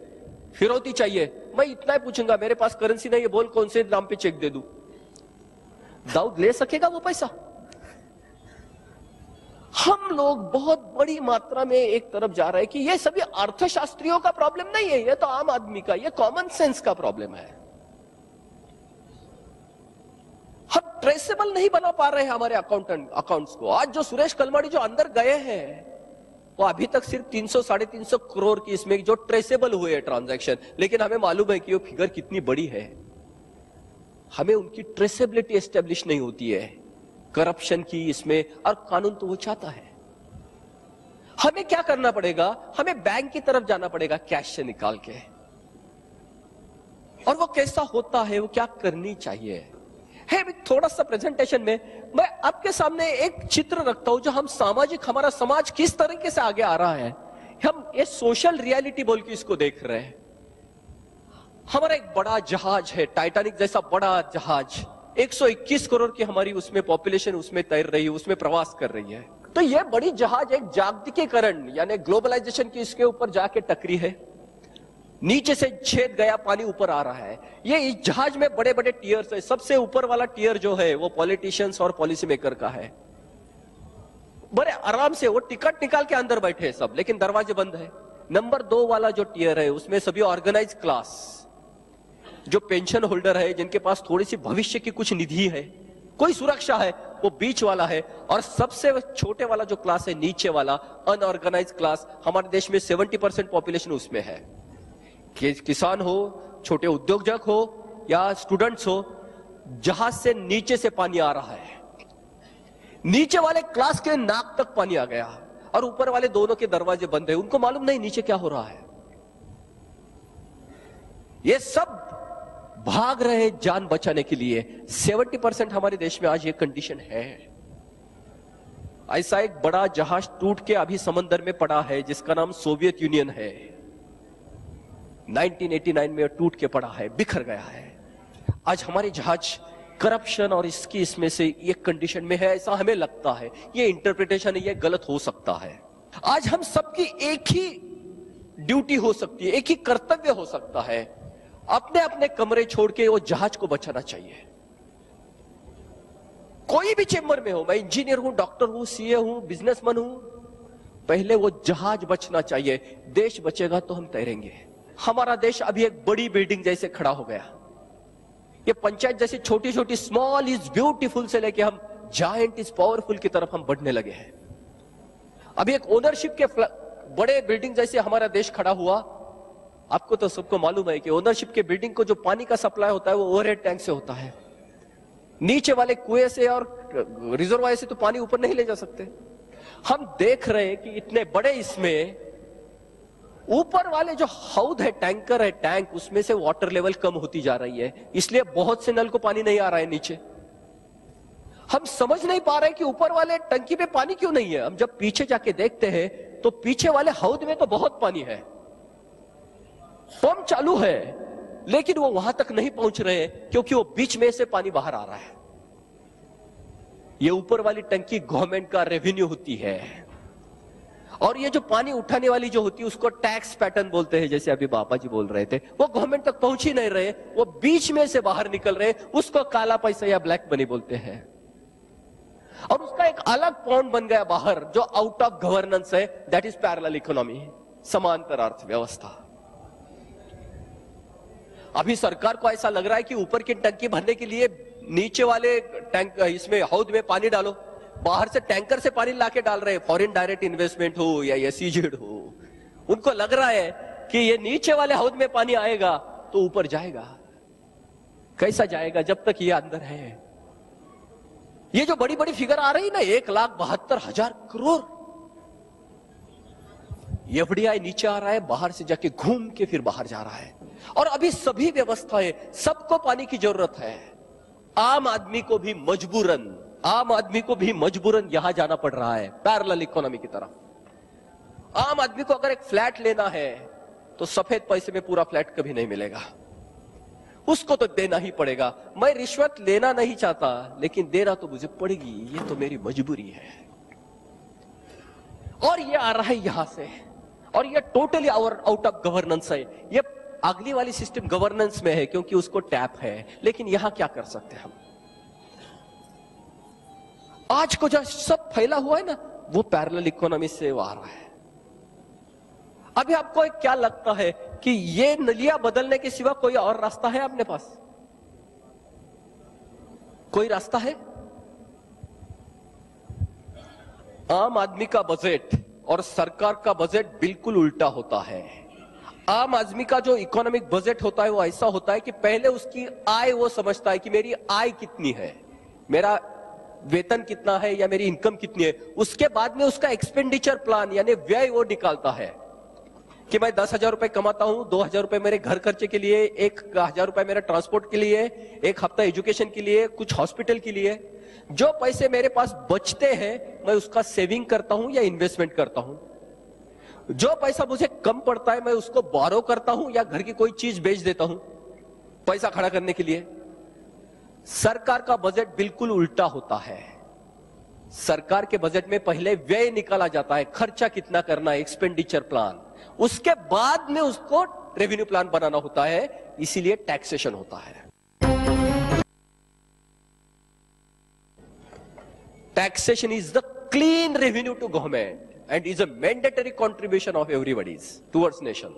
फिरौती चाहिए, मैं इतना ही पूछूंगा, मेरे पास करेंसी नहीं है, बोल कौन से नाम पे चेक दे दूं? दाऊद ले सकेगा वो पैसा? हम लोग बहुत बड़ी मात्रा में एक तरफ जा रहे हैं कि ये सभी अर्थशास्त्रियों का प्रॉब्लम नहीं है, ये तो आम आदमी का, ये कॉमन सेंस का प्रॉब्लम है। हम ट्रेसेबल नहीं बना पा रहे हैं हमारे अकाउंट्स को। आज जो सुरेश कलमाड़ी जो अंदर गए हैं वो अभी तक सिर्फ 300-350 करोड़ की इसमें जो ट्रेसेबल हुए हैं ट्रांजैक्शन, लेकिन हमें मालूम है कि वो फिगर कितनी बड़ी है। हमें उनकी ट्रेसेबिलिटी एस्टेब्लिश नहीं होती है करप्शन की इसमें, और कानून तो वो चाहता है। हमें क्या करना पड़ेगा? हमें बैंक की तरफ जाना पड़ेगा कैश से निकाल के। और वो कैसा होता है, वो क्या करनी चाहिए है? थोड़ा सा प्रेजेंटेशन में मैं आपके सामने एक चित्र रखता हूं जो हम हमारा समाज किस तरीके से आगे आ रहा है। हम ये सोशल रियलिटी बोल के इसको देख रहे हैं। हमारा एक बड़ा जहाज है, टाइटैनिक जैसा बड़ा जहाज, 121 करोड़ की हमारी उसमें पॉपुलेशन उसमें तैर रही है, उसमें प्रवास कर रही है। तो ये बड़ी जहाज एक जागतिकीकरण यानी ग्लोबलाइजेशन की इसके ऊपर जाके टकरी है। नीचे से छेद गया, पानी ऊपर आ रहा है। ये इस जहाज में बड़े बड़े टियर्स है। सबसे ऊपर वाला टियर जो है वो पॉलिटिशियंस और पॉलिसी मेकर का है। बड़े आराम से वो टिकट निकाल के अंदर बैठे हैं सब, लेकिन दरवाजे बंद है। नंबर 2 वाला जो टियर है उसमें सभी ऑर्गेनाइज क्लास, जो पेंशन होल्डर है, जिनके पास थोड़ी सी भविष्य की कुछ निधि है, कोई सुरक्षा है, वो बीच वाला है। और सबसे छोटे वाला जो क्लास है, नीचे वाला अनऑर्गेनाइज क्लास, हमारे देश में 70% पॉपुलेशन उसमें है। किसान हो, छोटे उद्योजक हो या स्टूडेंट्स हो, जहाज से नीचे से पानी आ रहा है। नीचे वाले क्लास के नाक तक पानी आ गया और ऊपर वाले दोनों के दरवाजे बंद है। उनको मालूम नहीं नीचे क्या हो रहा है। ये सब भाग रहे जान बचाने के लिए। 70% हमारे देश में आज ये कंडीशन है। ऐसा एक बड़ा जहाज टूट के अभी समंदर में पड़ा है जिसका नाम सोवियत यूनियन है। 1989 में टूट के पड़ा है, बिखर गया है। आज हमारे जहाज करप्शन और इसमें से एक कंडीशन में है, ऐसा हमें लगता है। ये इंटरप्रिटेशन है, ये गलत हो सकता है। आज हम सबकी एक ही ड्यूटी हो सकती है, एक ही कर्तव्य हो सकता है, अपने अपने कमरे छोड़ के वो जहाज को बचाना चाहिए। कोई भी चेंबर में हो, मैं इंजीनियर हूं, डॉक्टर हूं, सीए हूं, बिजनेसमैन हूं, पहले वो जहाज बचना चाहिए, देश बचेगा तो हम तैरेंगे। हमारा देश अभी एक बड़ी बिल्डिंग जैसे खड़ा हो गया। ये पंचायत जैसी छोटी छोटी स्मॉल इज ब्यूटीफुल से लेके हम जायंट इज पावरफुल की तरफ हम बढ़ने लगे हैं। अभी एक ओनरशिप के बड़े बिल्डिंग जैसे हमारा देश खड़ा हुआ। आपको तो सबको मालूम है कि ओनरशिप के बिल्डिंग को जो पानी का सप्लाई होता है वो ओवरहेड टैंक से होता है। नीचे वाले कुएं से और रिजर्वायर से तो पानी ऊपर नहीं ले जा सकते। हम देख रहे हैं कि इतने बड़े इसमें ऊपर वाले जो हौद है, टैंकर है, टैंक, उसमें से वाटर लेवल कम होती जा रही है, इसलिए बहुत से नल को पानी नहीं आ रहा है नीचे। हम समझ नहीं पा रहे कि ऊपर वाले टंकी में पानी क्यों नहीं है। हम जब पीछे जाके देखते हैं तो पीछे वाले हौद में तो बहुत पानी है, पंप चालू है, लेकिन वो वहां तक नहीं पहुंच रहे क्योंकि वो बीच में से पानी बाहर आ रहा है। ये ऊपर वाली टंकी गवर्नमेंट का रेवेन्यू होती है, और ये जो पानी उठाने वाली जो होती है उसको टैक्स पैटर्न बोलते हैं, जैसे अभी बाबा जी बोल रहे थे। वो गवर्नमेंट तक पहुंच ही नहीं रहे, वो बीच में से बाहर निकल रहे, उसको काला पैसा या ब्लैक मनी बोलते हैं। और उसका एक अलग पॉइंट बन गया बाहर जो आउट ऑफ गवर्नेंस है, दैट इज पैरेलल इकोनॉमी, समांतर अर्थव्यवस्था। अभी सरकार को ऐसा लग रहा है कि ऊपर की टंकी भरने के लिए नीचे वाले टैंक इसमें हौद में पानी डालो, बाहर से टैंकर से पानी लाके डाल रहे हैं। फॉरेन डायरेक्ट इन्वेस्टमेंट हो या एसईजेड हो, उनको लग रहा है कि ये नीचे वाले हौद में पानी आएगा तो ऊपर जाएगा। कैसा जाएगा जब तक ये अंदर है। ये जो बड़ी बड़ी फिगर आ रही ना, 1,72,000 करोड़, एफडीआई नीचे आ रहा है, बाहर से जाके घूम के फिर बाहर जा रहा है। और अभी सभी व्यवस्थाएं, सबको पानी की जरूरत है। आम आदमी को भी मजबूरन यहां जाना पड़ रहा है पैरेलल इकोनॉमी की तरफ। आम आदमी को अगर एक फ्लैट लेना है तो सफेद पैसे में पूरा फ्लैट कभी नहीं मिलेगा, उसको तो देना ही पड़ेगा। मैं रिश्वत लेना नहीं चाहता, लेकिन देना तो मुझे पड़ेगी, ये तो मेरी मजबूरी है। और ये आ रहा है यहां से, और ये टोटली आउट ऑफ गवर्नेंस है। ये अगली वाली सिस्टम गवर्नेंस में है क्योंकि उसको टैप है, लेकिन यहां क्या कर सकते हैं हम। आज को जो सब फैला हुआ है ना, वो पैरेलल इकोनॉमी से आ रहा है। अभी आपको क्या लगता है कि ये नलियां बदलने के सिवा कोई और रास्ता है अपने पास? कोई रास्ता है? आम आदमी का बजट और सरकार का बजट बिल्कुल उल्टा होता है। आम आदमी का जो इकोनॉमिक बजट होता है वो ऐसा होता है कि पहले उसकी आय वो समझता है कि मेरी आय कितनी है, मेरा वेतन कितना है या मेरी इनकम कितनी है। उसके बाद में उसका एक्सपेंडिचर प्लान यानी व्यय वो निकालता है कि मैं 10,000 रुपए कमाता हूं, 2,000 रुपए मेरे घर खर्चे के लिए, 1,000 रुपए मेरे ट्रांसपोर्ट के लिए, एक हफ्ता एजुकेशन के लिए, कुछ हॉस्पिटल के लिए। जो पैसे मेरे पास बचते हैं मैं उसका सेविंग करता हूं या इन्वेस्टमेंट करता हूं। जो पैसा मुझे कम पड़ता है मैं उसको बोरो करता हूं या घर की कोई चीज बेच देता हूं पैसा खड़ा करने के लिए। सरकार का बजट बिल्कुल उल्टा होता है। सरकार के बजट में पहले व्यय निकाला जाता है, खर्चा कितना करना है, एक्सपेंडिचर प्लान, उसके बाद में उसको रेवेन्यू प्लान बनाना होता है, इसीलिए टैक्सेशन होता है। Taxation is the clean revenue to government and is a mandatory contribution of everybody's towards nation.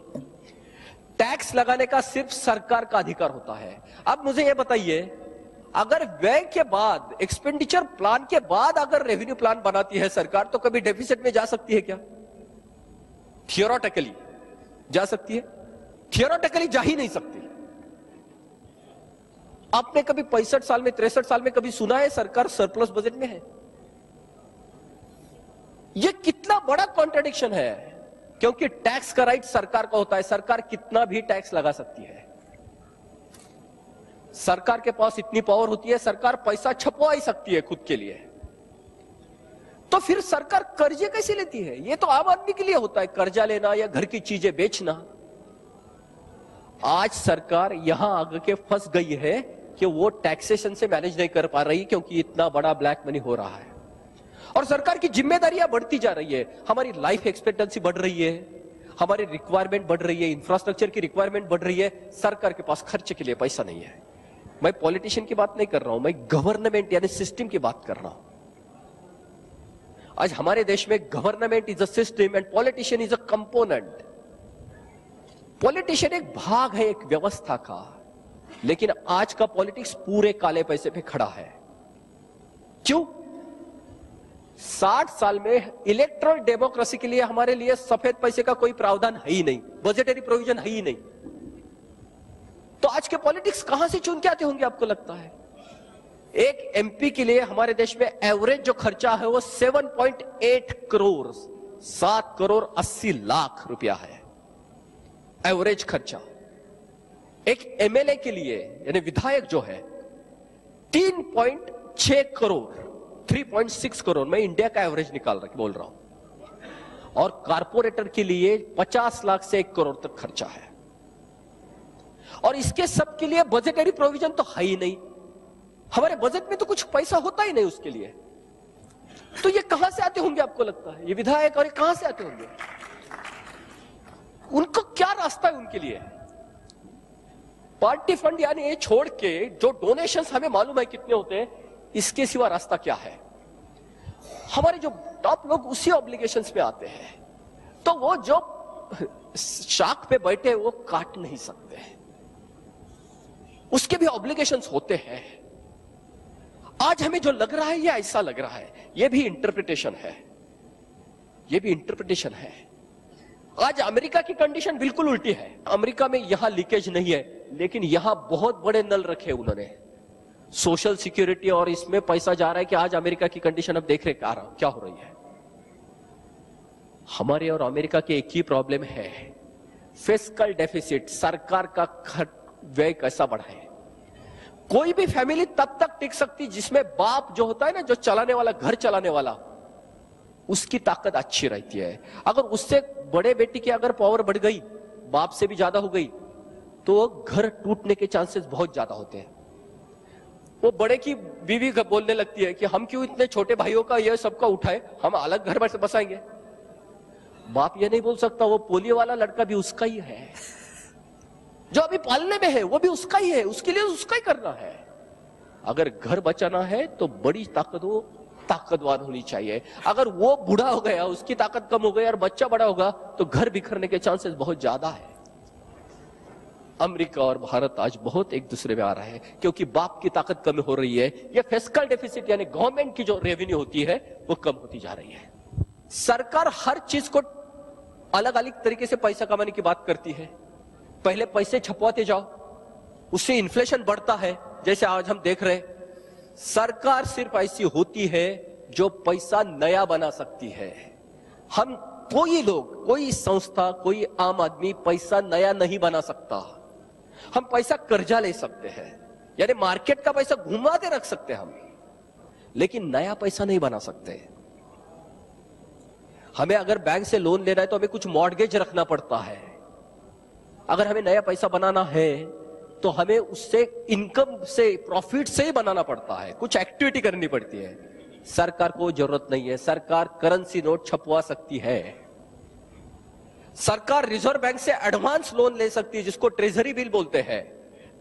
Tax लगाने का सिर्फ सरकार का अधिकार होता है। अब मुझे यह बताइए, अगर व्यय के बाद, एक्सपेंडिचर प्लान के बाद अगर रेवेन्यू प्लान बनाती है सरकार, तो कभी डेफिसिट में जा सकती है क्या? थियोरेटिकली जा सकती है? थियोरेटिकली जा ही नहीं सकती। आपने कभी 65 साल में, 63 साल में कभी सुना है सरकार सरप्लस बजट में है? ये कितना बड़ा कॉन्ट्रडिक्शन है, क्योंकि टैक्स का राइट सरकार का होता है। सरकार कितना भी टैक्स लगा सकती है, सरकार के पास इतनी पावर होती है, सरकार पैसा छपवा ही सकती है खुद के लिए। तो फिर सरकार कर्जे कैसे लेती है? ये तो आम आदमी के लिए होता है, कर्जा लेना या घर की चीजें बेचना। आज सरकार यहां आगे के फंस गई है कि वो टैक्सेशन से मैनेज नहीं कर पा रही, क्योंकि इतना बड़ा ब्लैक मनी हो रहा है और सरकार की जिम्मेदारियां बढ़ती जा रही है। हमारी लाइफ एक्सपेक्टेंसी बढ़ रही है, हमारी रिक्वायरमेंट बढ़ रही है, इंफ्रास्ट्रक्चर की रिक्वायरमेंट बढ़ रही है, सरकार के पास खर्चे के लिए पैसा नहीं है। मैं पॉलिटिशियन की बात नहीं कर रहा हूं, मैं गवर्नमेंट यानी सिस्टम की बात कर रहा हूं। आज हमारे देश में government is a system and politician is a component. Politician एक भाग है एक व्यवस्था का, लेकिन आज का पॉलिटिक्स पूरे काले पैसे पे खड़ा है। क्यों? 60 साल में इलेक्ट्रल डेमोक्रेसी के लिए हमारे लिए सफेद पैसे का कोई प्रावधान है ही नहीं, बजटरी प्रोविजन है ही नहीं। तो आज के पॉलिटिक्स कहां से चुन के आते होंगे आपको लगता है? एक एमपी के लिए हमारे देश में एवरेज जो खर्चा है वो 7.8 करोड़ 7 करोड़ 80 लाख रुपया है एवरेज खर्चा। एक एमएलए के लिए यानी विधायक जो है 3.6 करोड़ 3.6 करोड़, मैं इंडिया का एवरेज बोल रहा हूं। और कारपोरेटर के लिए 50 लाख से 1 करोड़ तक खर्चा है। और इसके सब के लिए बजटरी प्रोविजन तो है ही नहीं। हमारे बजट में तो कुछ पैसा होता ही नहीं उसके लिए। तो ये कहां से आते होंगे आपको लगता है? ये विधायक और ये कहां से आते होंगे? उनको क्या रास्ता है उनके लिए? पार्टी फंड यानी ये छोड़ के जो डोनेशंस हमें मालूम है कितने होते हैं, इसके सिवा रास्ता क्या है? हमारे जो टॉप लोग उसी ऑब्लिगेशंस में आते हैं, तो वो जो शाख पे बैठे वो काट नहीं सकते, उसके भी ऑब्लिगेशंस होते हैं। आज हमें जो लग रहा है ये ऐसा लग रहा है, ये भी इंटरप्रिटेशन है, ये भी इंटरप्रिटेशन है। आज अमेरिका की कंडीशन बिल्कुल उल्टी है। अमेरिका में यहां लीकेज नहीं है, लेकिन यहां बहुत बड़े नल रखे उन्होंने, सोशल सिक्योरिटी, और इसमें पैसा जा रहा है कि आज अमेरिका की कंडीशन अब देख रहे क्या हो रही है। हमारे और अमेरिका की एक ही प्रॉब्लम है, फिस्कल डेफिसिट, सरकार का व्यय कैसा बढ़ाए। कोई भी फैमिली तब तक टिक सकती जिसमें बाप जो होता है ना, जो चलाने वाला, घर चलाने वाला, उसकी ताकत अच्छी रहती है। अगर उससे बड़े बेटी की अगर पावर बढ़ गई, बाप से भी ज्यादा हो गई, तो घर टूटने के चांसेस बहुत ज्यादा होते हैं। वो बड़े की बीवी बोलने लगती है कि हम क्यों इतने छोटे भाइयों का ये सबका उठाए, हम अलग घर से बसाएंगे। बाप ये नहीं बोल सकता, वो पोलियो वाला लड़का भी उसका ही है, जो अभी पालने में है वो भी उसका ही है, उसके लिए उसका ही करना है। अगर घर बचाना है तो बड़ी ताकत वो ताकतवान होनी चाहिए। अगर वो बूढ़ा हो गया, उसकी ताकत कम हो गई और बच्चा बड़ा होगा, तो घर बिखरने के चांसेस बहुत ज्यादा है। अमेरिका और भारत आज बहुत एक दूसरे में आ रहा है, क्योंकि बाप की ताकत कम हो रही है। ये फिस्कल डेफिसिट यानी गवर्नमेंट की जो रेवेन्यू होती है वो कम होती जा रही है। सरकार हर चीज को अलग अलग तरीके से पैसा कमाने की बात करती है। पहले पैसे छपवाते जाओ, उससे इन्फ्लेशन बढ़ता है, जैसे आज हम देख रहे। सरकार सिर्फ ऐसी होती है जो पैसा नया बना सकती है। हम कोई लोग, कोई संस्था, कोई आम आदमी पैसा नया नहीं बना सकता। हम पैसा कर्जा ले सकते हैं, यानी मार्केट का पैसा घुमाते रख सकते हैं हम, लेकिन नया पैसा नहीं बना सकते। हमें अगर बैंक से लोन लेना है तो हमें कुछ मॉर्गेज रखना पड़ता है। अगर हमें नया पैसा बनाना है तो हमें उससे इनकम से, प्रॉफिट से ही बनाना पड़ता है, कुछ एक्टिविटी करनी पड़ती है। सरकार को जरूरत नहीं है, सरकार करेंसी नोट छपवा सकती है। सरकार रिजर्व बैंक से एडवांस लोन ले सकती है, जिसको ट्रेजरी बिल बोलते हैं,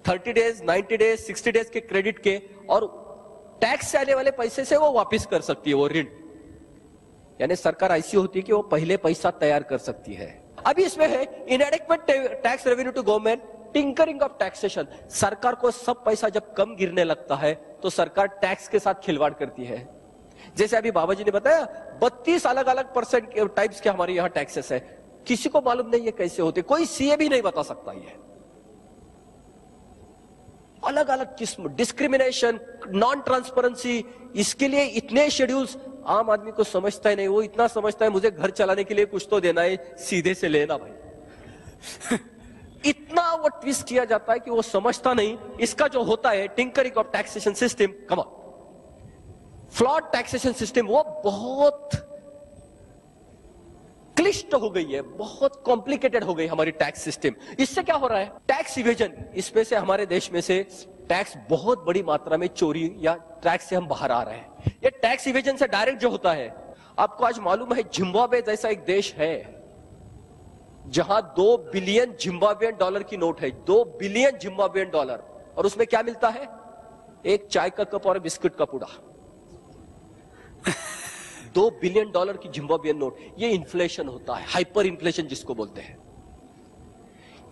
30 डेज, 90 डेज, 60 डेज के क्रेडिट के, और टैक्स से आने वाले पैसे से वो वापस कर सकती है वो ऋण। यानी सरकार ऐसी होती है कि वो पहले पैसा तैयार कर सकती है। अभी इसमें है inadequate tax revenue to government, tinkering of taxation. सरकार को सब पैसा जब कम गिरने लगता है तो सरकार टैक्स के साथ खिलवाड़ करती है। जैसे अभी बाबा जी ने बताया 32 अलग अलग परसेंट टाइप्स के हमारे यहां टैक्सेस है। किसी को मालूम नहीं है कैसे होते, कोई सीए भी नहीं बता सकता। ये अलग अलग किस्म, डिस्क्रिमिनेशन, नॉन ट्रांसपेरेंसी, इसके लिए इतने शेड्यूल्स आम आदमी को समझता ही नहीं। वो इतना समझता है मुझे घर चलाने के लिए कुछ तो देना है, सीधे से लेना भाई। इतना वो ट्विस्ट किया जाता है कि वो समझता नहीं। इसका जो होता है tinkering of taxation system, come on, flawed taxation system, वो बहुत क्लिष्ट हो गई है, बहुत कॉम्प्लिकेटेड हो गई हमारी टैक्स सिस्टम। इससे क्या हो रहा है? टैक्स इवेजन, इसमें से हमारे देश में से टैक्स बहुत बड़ी मात्रा में चोरी या टैक्स से हम बाहर आ रहे हैं। ये टैक्स इवेजन से डायरेक्ट जो होता है, आपको आज मालूम है जिम्बाब्वे जैसा एक देश है जहां 2 बिलियन जिम्बाब्वियन डॉलर की नोट है, 2 बिलियन जिम्बाब्वियन डॉलर, और उसमें क्या मिलता है? एक चाय का कप और बिस्कुट का पूड़ा। $2 बिलियन की जिम्बाब्वियन नोट, ये इन्फ्लेशन होता है, हाइपर इन्फ्लेशन जिसको बोलते हैं।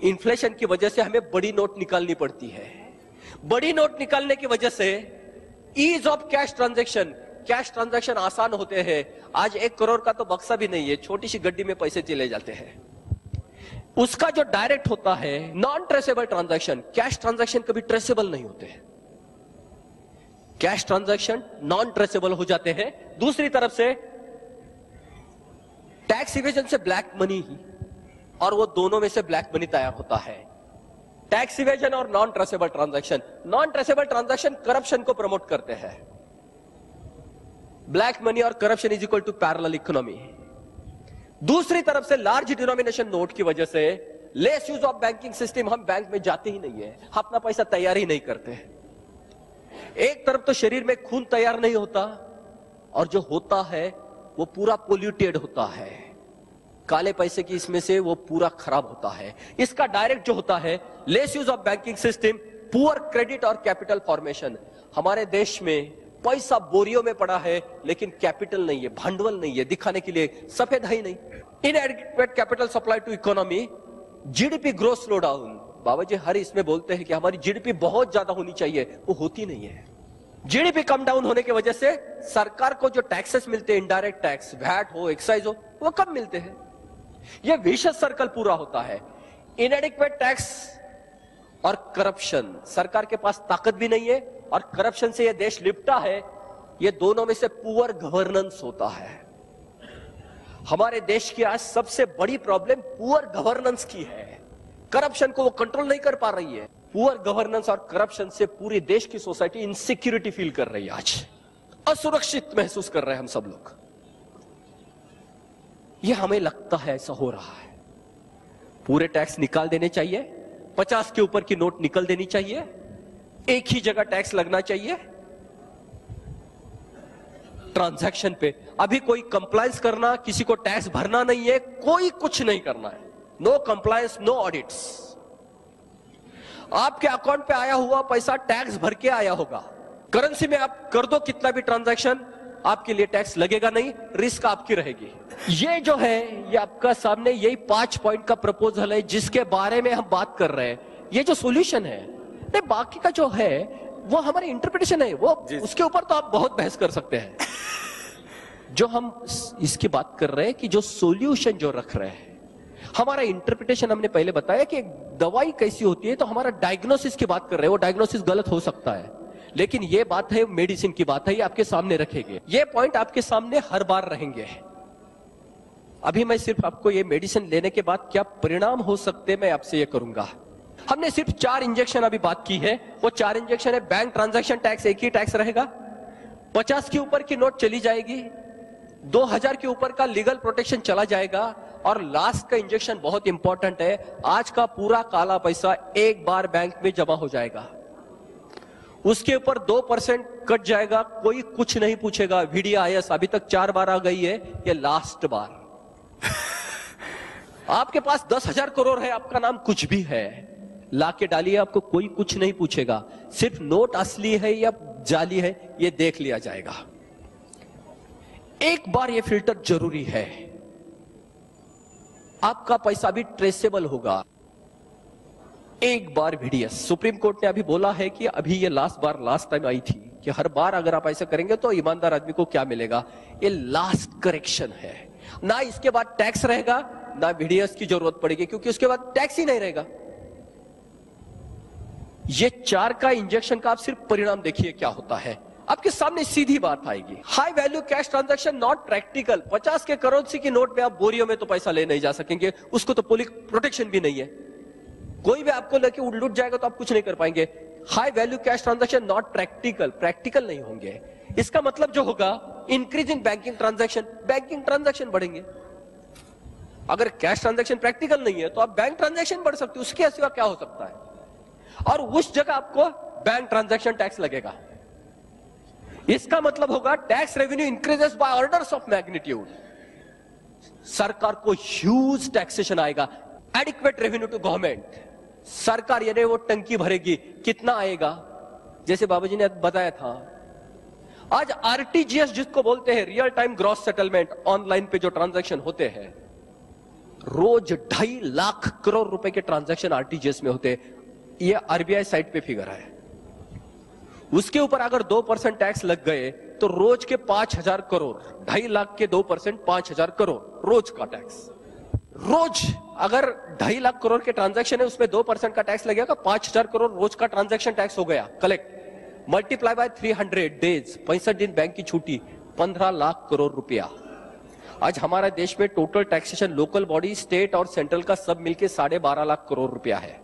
इन्फ्लेशन की वजह से हमें बड़ी नोट निकालनी पड़ती है। बड़ी नोट निकालने की वजह से ईज ऑफ कैश ट्रांजैक्शन आसान होते हैं। आज 1 करोड़ का तो बक्सा भी नहीं है, छोटी सी गड्डी में पैसे चले जाते हैं। उसका जो डायरेक्ट होता है non traceable transaction, cash transaction कभी ट्रेसेबल नहीं होते हैं। कैश ट्रांजैक्शन नॉन ट्रेसेबल हो जाते हैं। दूसरी तरफ से टैक्स इवेजन से ब्लैक मनी ही, और वो दोनों में से ब्लैक मनी तैयार होता है। टैक्स इवेजन और नॉन ट्रेसेबल ट्रांजैक्शन करप्शन को प्रमोट करते हैं। ब्लैक मनी और corruption is equal to parallel economy. दूसरी तरफ से लार्ज डिनोमिनेशन नोट की वजह से less use of banking system, हम बैंक में जाते ही नहीं है, अपना पैसा तैयार ही नहीं करते। एक तरफ तो शरीर में खून तैयार नहीं होता, और जो होता है वो पूरा पोल्यूटेड होता है, काले पैसे की इसमें से वो पूरा खराब होता है। इसका डायरेक्ट जो होता है less use of banking system, poor credit और कैपिटल फॉर्मेशन। हमारे देश में पैसा बोरियों में पड़ा है, लेकिन कैपिटल नहीं है, भांडवल नहीं है, दिखाने के लिए सफेद है ही नहीं। Inadequate capital supply to economy, GDP growth slow down. Baba ji हर इसमें बोलते हैं कि हमारी जीडीपी बहुत ज्यादा होनी चाहिए, वो होती नहीं है। जीडीपी कम डाउन होने की वजह से सरकार को जो टैक्सेस मिलते हैं, इनडायरेक्ट टैक्स, वैट हो, एक्साइज हो, वो कम मिलते हैं। ये विशेष सर्कल पूरा होता है। इनएडिक्वेट टैक्स और करप्शन, सरकार के पास ताकत भी नहीं है और करप्शन से ये देश लिपटा है। ये दोनों में से पुअर गवर्नेंस होता है। हमारे देश की आज सबसे बड़ी प्रॉब्लम पुअर गवर्नेंस की है। करप्शन को वो कंट्रोल नहीं कर पा रही है। पुअर गवर्नेंस और करप्शन से पूरी देश की सोसाइटी इनसिक्योरिटी फील कर रही है, आज असुरक्षित महसूस कर रहे हैं हम सब लोग। ये हमें लगता है ऐसा हो रहा है। पूरे टैक्स निकाल देने चाहिए, 50 के ऊपर की नोट निकल देनी चाहिए, एक ही जगह टैक्स लगना चाहिए ट्रांजैक्शन पे। अभी कोई कंप्लायंस करना, किसी को टैक्स भरना नहीं है, कोई कुछ नहीं करना है। No compliance, no audits. आपके अकाउंट पे आया हुआ पैसा टैक्स भर के आया होगा। करेंसी में आप कर दो कितना भी ट्रांजैक्शन, आपके लिए टैक्स लगेगा नहीं, रिस्क आपकी रहेगी। ये जो है, ये आपका सामने यही 5 पॉइंट का प्रपोजल है जिसके बारे में हम बात कर रहे हैं। ये जो सॉल्यूशन है, नहीं बाकी का जो है वो हमारी इंटरप्रिटेशन है, वो उसके ऊपर तो आप बहुत बहस कर सकते हैं। जो हम इसकी बात कर रहे हैं कि जो सॉल्यूशन जो रख रहे हैं, हमारा इंटरप्रिटेशन हमने पहले बताया कि दवाई कैसी होती है, तो हमारा डायग्नोसिस की बात कर रहे हैं। वो डायग्नोसिस गलत हो सकता है, लेकिन ये बात है मेडिसिन की बात है, ये आपके सामने रखेंगे। ये पॉइंट आपके सामने हर बार रहेंगे। अभी मैं सिर्फ आपको ये मेडिसिन लेने के बाद क्या परिणाम हो सकते मैं आपसे ये करूंगा। हमने सिर्फ 4 इंजेक्शन अभी बात की है। वो 4 इंजेक्शन है। बैंक ट्रांजैक्शन टैक्स एक ही टैक्स रहेगा, 50 के ऊपर की नोट चली जाएगी, 2000 के ऊपर का लीगल प्रोटेक्शन चला जाएगा, और लास्ट का इंजेक्शन बहुत इंपॉर्टेंट है। आज का पूरा काला पैसा एक बार बैंक में जमा हो जाएगा, उसके ऊपर 2% कट जाएगा, कोई कुछ नहीं पूछेगा। VDIS अभी तक 4 बार आ गई है, ये लास्ट बार। आपके पास 10,000 करोड़ है, आपका नाम कुछ भी है, लाके डालिए, आपको कोई कुछ नहीं पूछेगा। सिर्फ नोट असली है या जाली है ये देख लिया जाएगा। एक बार ये फिल्टर जरूरी है। आपका पैसा भी ट्रेसेबल होगा। एक बार VDS, सुप्रीम कोर्ट ने अभी बोला है कि अभी ये लास्ट टाइम आई थी कि हर बार अगर आप ऐसा करेंगे तो ईमानदार आदमी को क्या मिलेगा। ये लास्ट करेक्शन है। ना इसके बाद टैक्स रहेगा, ना VDS की जरूरत पड़ेगी, क्योंकि उसके बाद टैक्स ही नहीं रहेगा। ये 4 का इंजेक्शन का आप सिर्फ परिणाम देखिए क्या होता है। आपके सामने सीधी बात आएगी। High value cash transaction not practical. 50 के करेंसी की नोट में आप बोरियों में तो पैसा ले नहीं जा सकेंगे, उसको तो पुलिस प्रोटेक्शन भी नहीं है। कोई भी आपको लेके लूट जाएगा तो आप कुछ नहीं कर पाएंगे। High value cash transaction not practical नहीं होंगे। इसका मतलब जो होगा इंक्रीज इन बैंकिंग ट्रांजैक्शन बढ़ेंगे। अगर कैश ट्रांजैक्शन प्रैक्टिकल नहीं है तो आप बैंक ट्रांजैक्शन बढ़ सकते, उसके सिवा क्या हो सकता है। और उस जगह आपको बैंक ट्रांजैक्शन टैक्स लगेगा। इसका मतलब होगा tax revenue increases by orders of magnitude. सरकार को ह्यूज टैक्सेशन आएगा। एडिक्वेट रेवेन्यू टू गवर्नमेंट, सरकार यानी वो टंकी भरेगी। कितना आएगा, जैसे बाबूजी ने बताया था, आज आरटीजीएस जिसको बोलते हैं, real time gross settlement, online पे जो ट्रांजैक्शन होते हैं, रोज 2.5 लाख करोड़ रुपए के ट्रांजैक्शन आरटीजीएस में होते हैं। ये आरबीआई साइट पे फिगर है। उसके ऊपर अगर 2% टैक्स लग गए तो रोज के 5,000 करोड़, 2.5 लाख के 2% 5,000 करोड़ रोज का टैक्स। रोज अगर 2.5 लाख करोड़ के ट्रांजैक्शन है, उसमें 2% का टैक्स लगेगा, 5,000 करोड़ रोज का ट्रांजैक्शन टैक्स हो गया कलेक्ट। मल्टीप्लाई बाय 300 डेज, 65 दिन बैंक की छुट्टी, 15 लाख करोड़ रुपया। आज हमारे देश में total taxation local body, state और सेंट्रल का सब मिलके 12.5 लाख करोड़ रुपया है।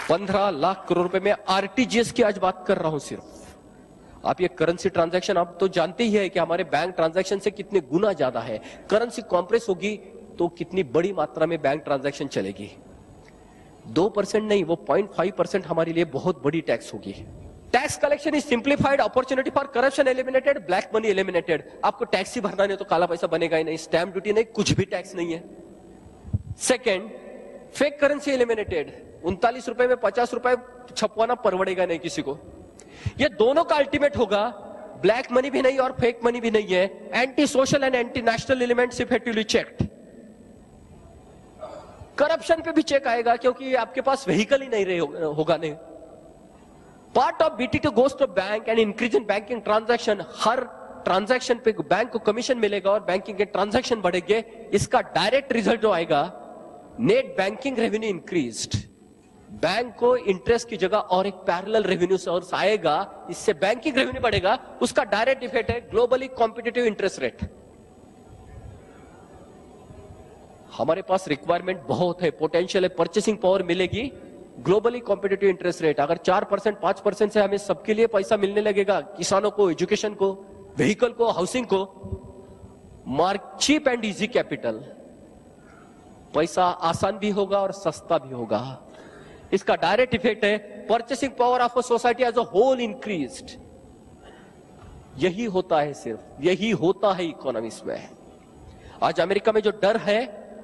15 लाख करोड़ रुपए में आरटीजीएस की आज बात कर रहा हूं सिर्फ। आप ये करेंसी ट्रांजैक्शन आप तो जानते ही है कि हमारे बैंक ट्रांजैक्शन से कितने गुना ज्यादा है। करेंसी कॉम्प्रेस होगी तो कितनी बड़ी मात्रा में बैंक ट्रांजैक्शन चलेगी। 2% नहीं, वो 0.5% हमारे लिए बहुत बड़ी टैक्स होगी। Tax collection is simplified, opportunity for corruption eliminated, black money eliminated. आपको टैक्स ही भरना नहीं तो काला पैसा बनेगा ही नहीं, स्टैंप ड्यूटी नहीं, कुछ भी टैक्स नहीं है। Second, fake currency eliminated. 39 रुपए में 50 रुपए छपवाना परवड़ेगा नहीं किसी को। ये दोनों का अल्टीमेट होगा, ब्लैक मनी भी नहीं और फेक मनी भी नहीं है। Anti social and anti national elements effectively checked. Corruption पे भी चेक आएगा क्योंकि आपके पास व्हीकल ही नहीं रहे होगा नहीं। Part of BTT goes to bank and increase in banking transaction. हर ट्रांजैक्शन पे बैंक को कमीशन मिलेगा और बैंकिंग के ट्रांजैक्शन बढ़ेंगे। इसका डायरेक्ट रिजल्ट जो आएगा, net banking revenue increased. Bank को इंटरेस्ट की जगह और एक पैरेलल रेवेन्यू सोर्स आएगा, इससे बैंकिंग रेवेन्यू बढ़ेगा। उसका डायरेक्ट इफेक्ट है ग्लोबली कॉम्पिटिटिव इंटरेस्ट रेट। हमारे पास रिक्वायरमेंट बहुत है, पोटेंशियल है, परचेसिंग पावर मिलेगी। ग्लोबली कॉम्पिटिटिव इंटरेस्ट रेट अगर 4% 5% से हमें सबके लिए पैसा मिलने लगेगा, किसानों को, एजुकेशन को, व्हीकल को, हाउसिंग को, चीप एंड इजी कैपिटल, पैसा आसान भी होगा और सस्ता भी होगा। इसका डायरेक्ट इफेक्ट है purchasing power of a society as a whole increased. यही होता है, सिर्फ यही होता है इकोनॉमिक्स में। आज अमेरिका में जो डर है,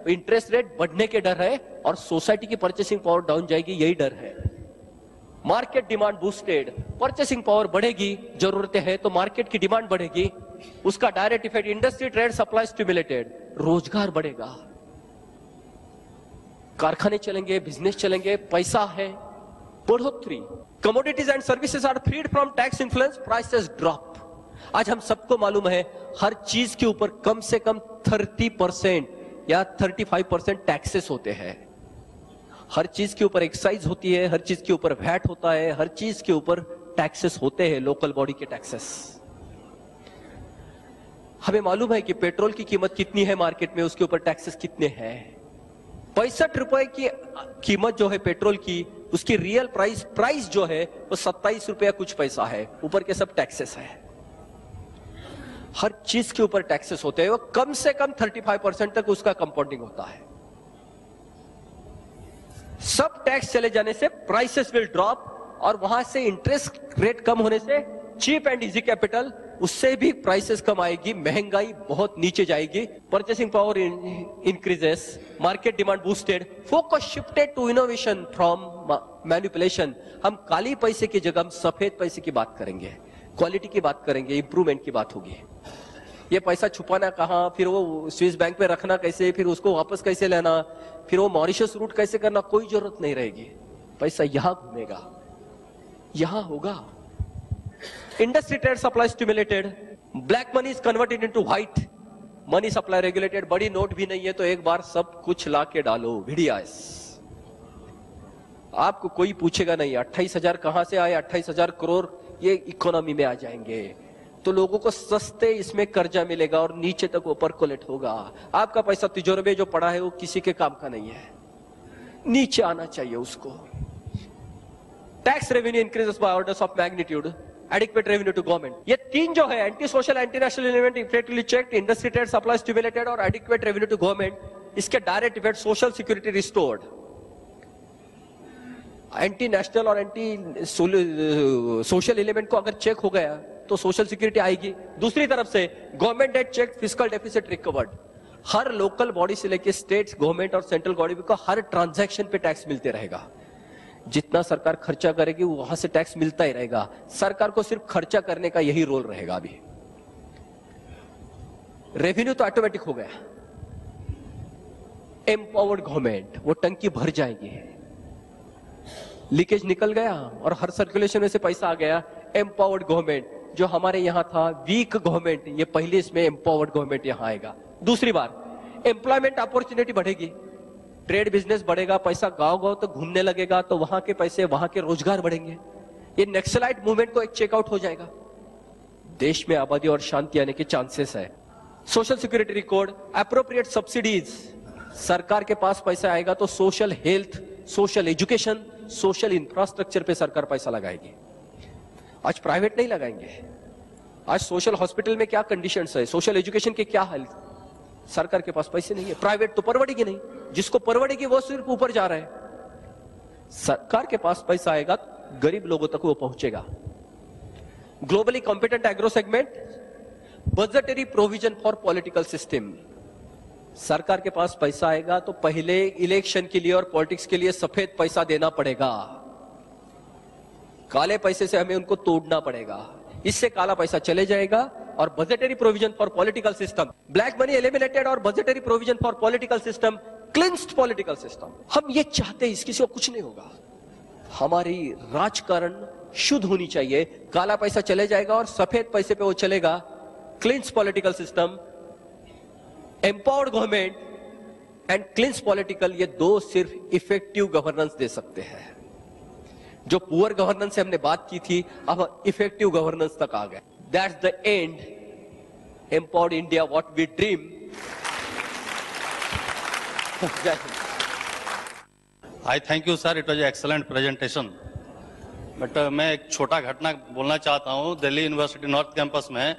इंटरेस्ट रेट बढ़ने के डर है और सोसाइटी की परचेसिंग पावर डाउन जाएगी, यही डर है। Market demand boosted, purchasing power बढ़ेगी, जरूरतें हैं तो मार्केट की डिमांड बढ़ेगी। उसका direct effect industry trade supply stimulated, रोजगार बढ़ेगा, कारखाने चलेंगे, बिजनेस चलेंगे, पैसा है, बढ़ोतरी। Commodities and services are freed from tax influence, prices drop. आज हम सबको मालूम है हर चीज के ऊपर कम से कम 30% या 35% टैक्सेस होते हैं। हर चीज के ऊपर एक्साइज होती है, हर चीज के ऊपर वैट होता है, हर चीज के ऊपर टैक्सेस होते हैं, लोकल बॉडी के टैक्सेस। हमें मालूम है कि पेट्रोल की कीमत कितनी है मार्केट में, उसके ऊपर टैक्सेस कितने हैं। 65 रुपए की कीमत जो है पेट्रोल की, उसकी रियल प्राइस जो है वो 27 रुपया कुछ पैसा है, ऊपर के सब टैक्सेस है। हर चीज के ऊपर टैक्सेस होते हैं, वो कम से कम 35% तक उसका कंपाउंडिंग होता है। सब टैक्स चले जाने से प्राइसेस विल ड्रॉप और वहां से इंटरेस्ट रेट कम होने से चीप एंड इजी कैपिटल, उससे भी प्राइसेस कम आएगी, महंगाई बहुत नीचे जाएगी, purchasing power increases, market demand boosted, focus shifted to innovation from manipulation. हम काली पैसे की जगह हम सफेद पैसे की बात करेंगे, क्वालिटी की बात करेंगे, इंप्रूवमेंट की बात होगी। ये पैसा छुपाना कहां, फिर वो स्विस बैंक में रखना कैसे, फिर उसको वापस कैसे लेना, फिर वो मॉरिशस रूट कैसे करना, कोई जरूरत नहीं रहेगी। पैसा यहां घूमेगा, यहां होगा। Industry trade supply stimulated, black money is converted into white money, supply regulated. बड़ी नोट भी नहीं है तो एक बार सब कुछ ला के डालो, वीडियास। आपको कोई पूछेगा नहीं 28,000 कहां से आए, 28,000 करोड़ ये इकोनॉमी में आ जाएंगे तो लोगों को सस्ते इसमें कर्जा मिलेगा और नीचे तक वो परकोलेट होगा। आपका पैसा तिजोरी में जो पड़ा है वो किसी के काम का नहीं है, नीचे आना चाहिए उसको। Tax revenue increases by orders of magnitude, adequate revenue to government. ये तीन जो है, anti social, anti national element effectively checked, industry trade supply stimulated और एडिक्वेट रेवेन्यू टू गवर्नमेंट, इसके direct effect social security restored. Anti national और anti social element को अगर check हो गया तो सोशल सिक्योरिटी आएगी। दूसरी तरफ से government debt check, fiscal deficit recovered. हर लोकल बॉडी से लेकर स्टेट्स, गवर्नमेंट और सेंट्रल बॉडी को हर ट्रांजैक्शन पे टैक्स मिलते रहेगा। जितना सरकार खर्चा करेगी वहां से टैक्स मिलता ही रहेगा। सरकार को सिर्फ खर्चा करने का यही रोल रहेगा। अभी रेवेन्यू तो ऑटोमेटिक हो गया, एम्पावर्ड गवर्नमेंट, वो टंकी भर जाएगी, लीकेज निकल गया और हर सर्कुलेशन में से पैसा आ गया। एम्पावर्ड गवर्नमेंट जो हमारे यहां था वीक गवर्नमेंट, ये पहले इसमें एम्पावर्ड गवर्नमेंट यहां आएगा। दूसरी बार एम्प्लॉयमेंट अपॉर्चुनिटी बढ़ेगी, ट्रेड बिजनेस बढ़ेगा, पैसा गांव गांव तक घूमने लगेगा, तो वहां के पैसे, वहां के रोजगार बढ़ेंगे। ये नक्सलाइट मूवमेंट को एक चेकआउट हो जाएगा, देश में आबादी और शांति आने के चांसेस है। Social security record, appropriate subsidies, सरकार के पास पैसा आएगा तो social health, social education, social infrastructure पे सरकार पैसा लगाएगी। आज प्राइवेट नहीं लगाएंगे। आज सोशल हॉस्पिटल में क्या कंडीशंस है, सोशल एजुकेशन के क्या हाल, सरकार के पास पैसे नहीं है। प्राइवेट तो परवड़ेगी नहीं, जिसको परवड़ेगी वो सिर्फ ऊपर जा रहा है। सरकार के पास पैसा आएगा, गरीब लोगों तक वो पहुंचेगा। Globally competent agro segment, budgetary provision for political system, सरकार के पास पैसा आएगा तो पहले इलेक्शन के लिए और पॉलिटिक्स के लिए सफेद पैसा देना पड़ेगा, काले पैसे से हमें उनको तोड़ना पड़ेगा, इससे काला पैसा चले जाएगा। और budgetary provision for political system, black money eliminated और budgetary provision for political system, cleansed political system. हम ये चाहते हैं, इसके सिवा कुछ नहीं होगा। हमारी राजकारण शुद्ध होनी चाहिए, काला पैसा चले जाएगा और सफेद पैसे पे वो चलेगा। Clinched political system, empowered government and clinched political, ये दो सिर्फ इफेक्टिव गवर्नेंस दे सकते हैं। जो पुअर गवर्नेंस से हमने बात की थी, अब इफेक्टिव गवर्नेंस तक आ गए। That's the end, empowered India what we dream. I thank you sir, it was excellent presentation. But मैं एक छोटा घटना बोलना चाहता हूँ। दिल्ली यूनिवर्सिटी नॉर्थ कैंपस में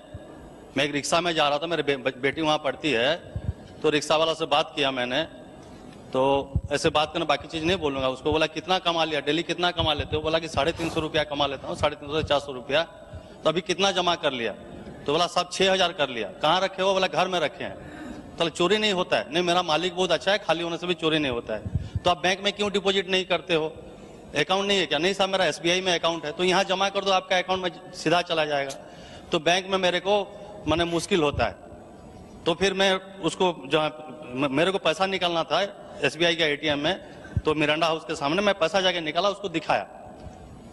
मैं एक रिक्शा में जा रहा था, मेरी बेटी वहाँ पढ़ती है, तो रिक्शा वाला से बात किया मैंने, तो ऐसे बात करना, बाकी चीज नहीं बोलूंगा। उसको बोला कितना कमा लिया, डेली कितना कमा लेते हो? बोला कि 350 रुपया कमा लेता हूँ, 350 से 400 रुपया। तो अभी कितना जमा कर लिया? तो बोला सब 6000 कर लिया। कहाँ रखे हो? बोला घर में रखे हैं। तो चोरी नहीं होता है? नहीं, मेरा मालिक बहुत अच्छा है, खाली होने से भी चोरी नहीं होता है। तो आप बैंक में क्यों डिपॉजिट नहीं करते हो? अकाउंट नहीं है क्या? नहीं साहब, मेरा SBI में अकाउंट है। तो यहाँ जमा कर दो, आपका अकाउंट में सीधा चला जाएगा। तो बैंक में मेरे को मैंने मुश्किल होता है। तो फिर मैं उसको, जहाँ मेरे को पैसा निकालना था SBI के ATM में, तो मिरांडा हाउस के सामने मैं पैसा जाके निकाला, उसको दिखाया।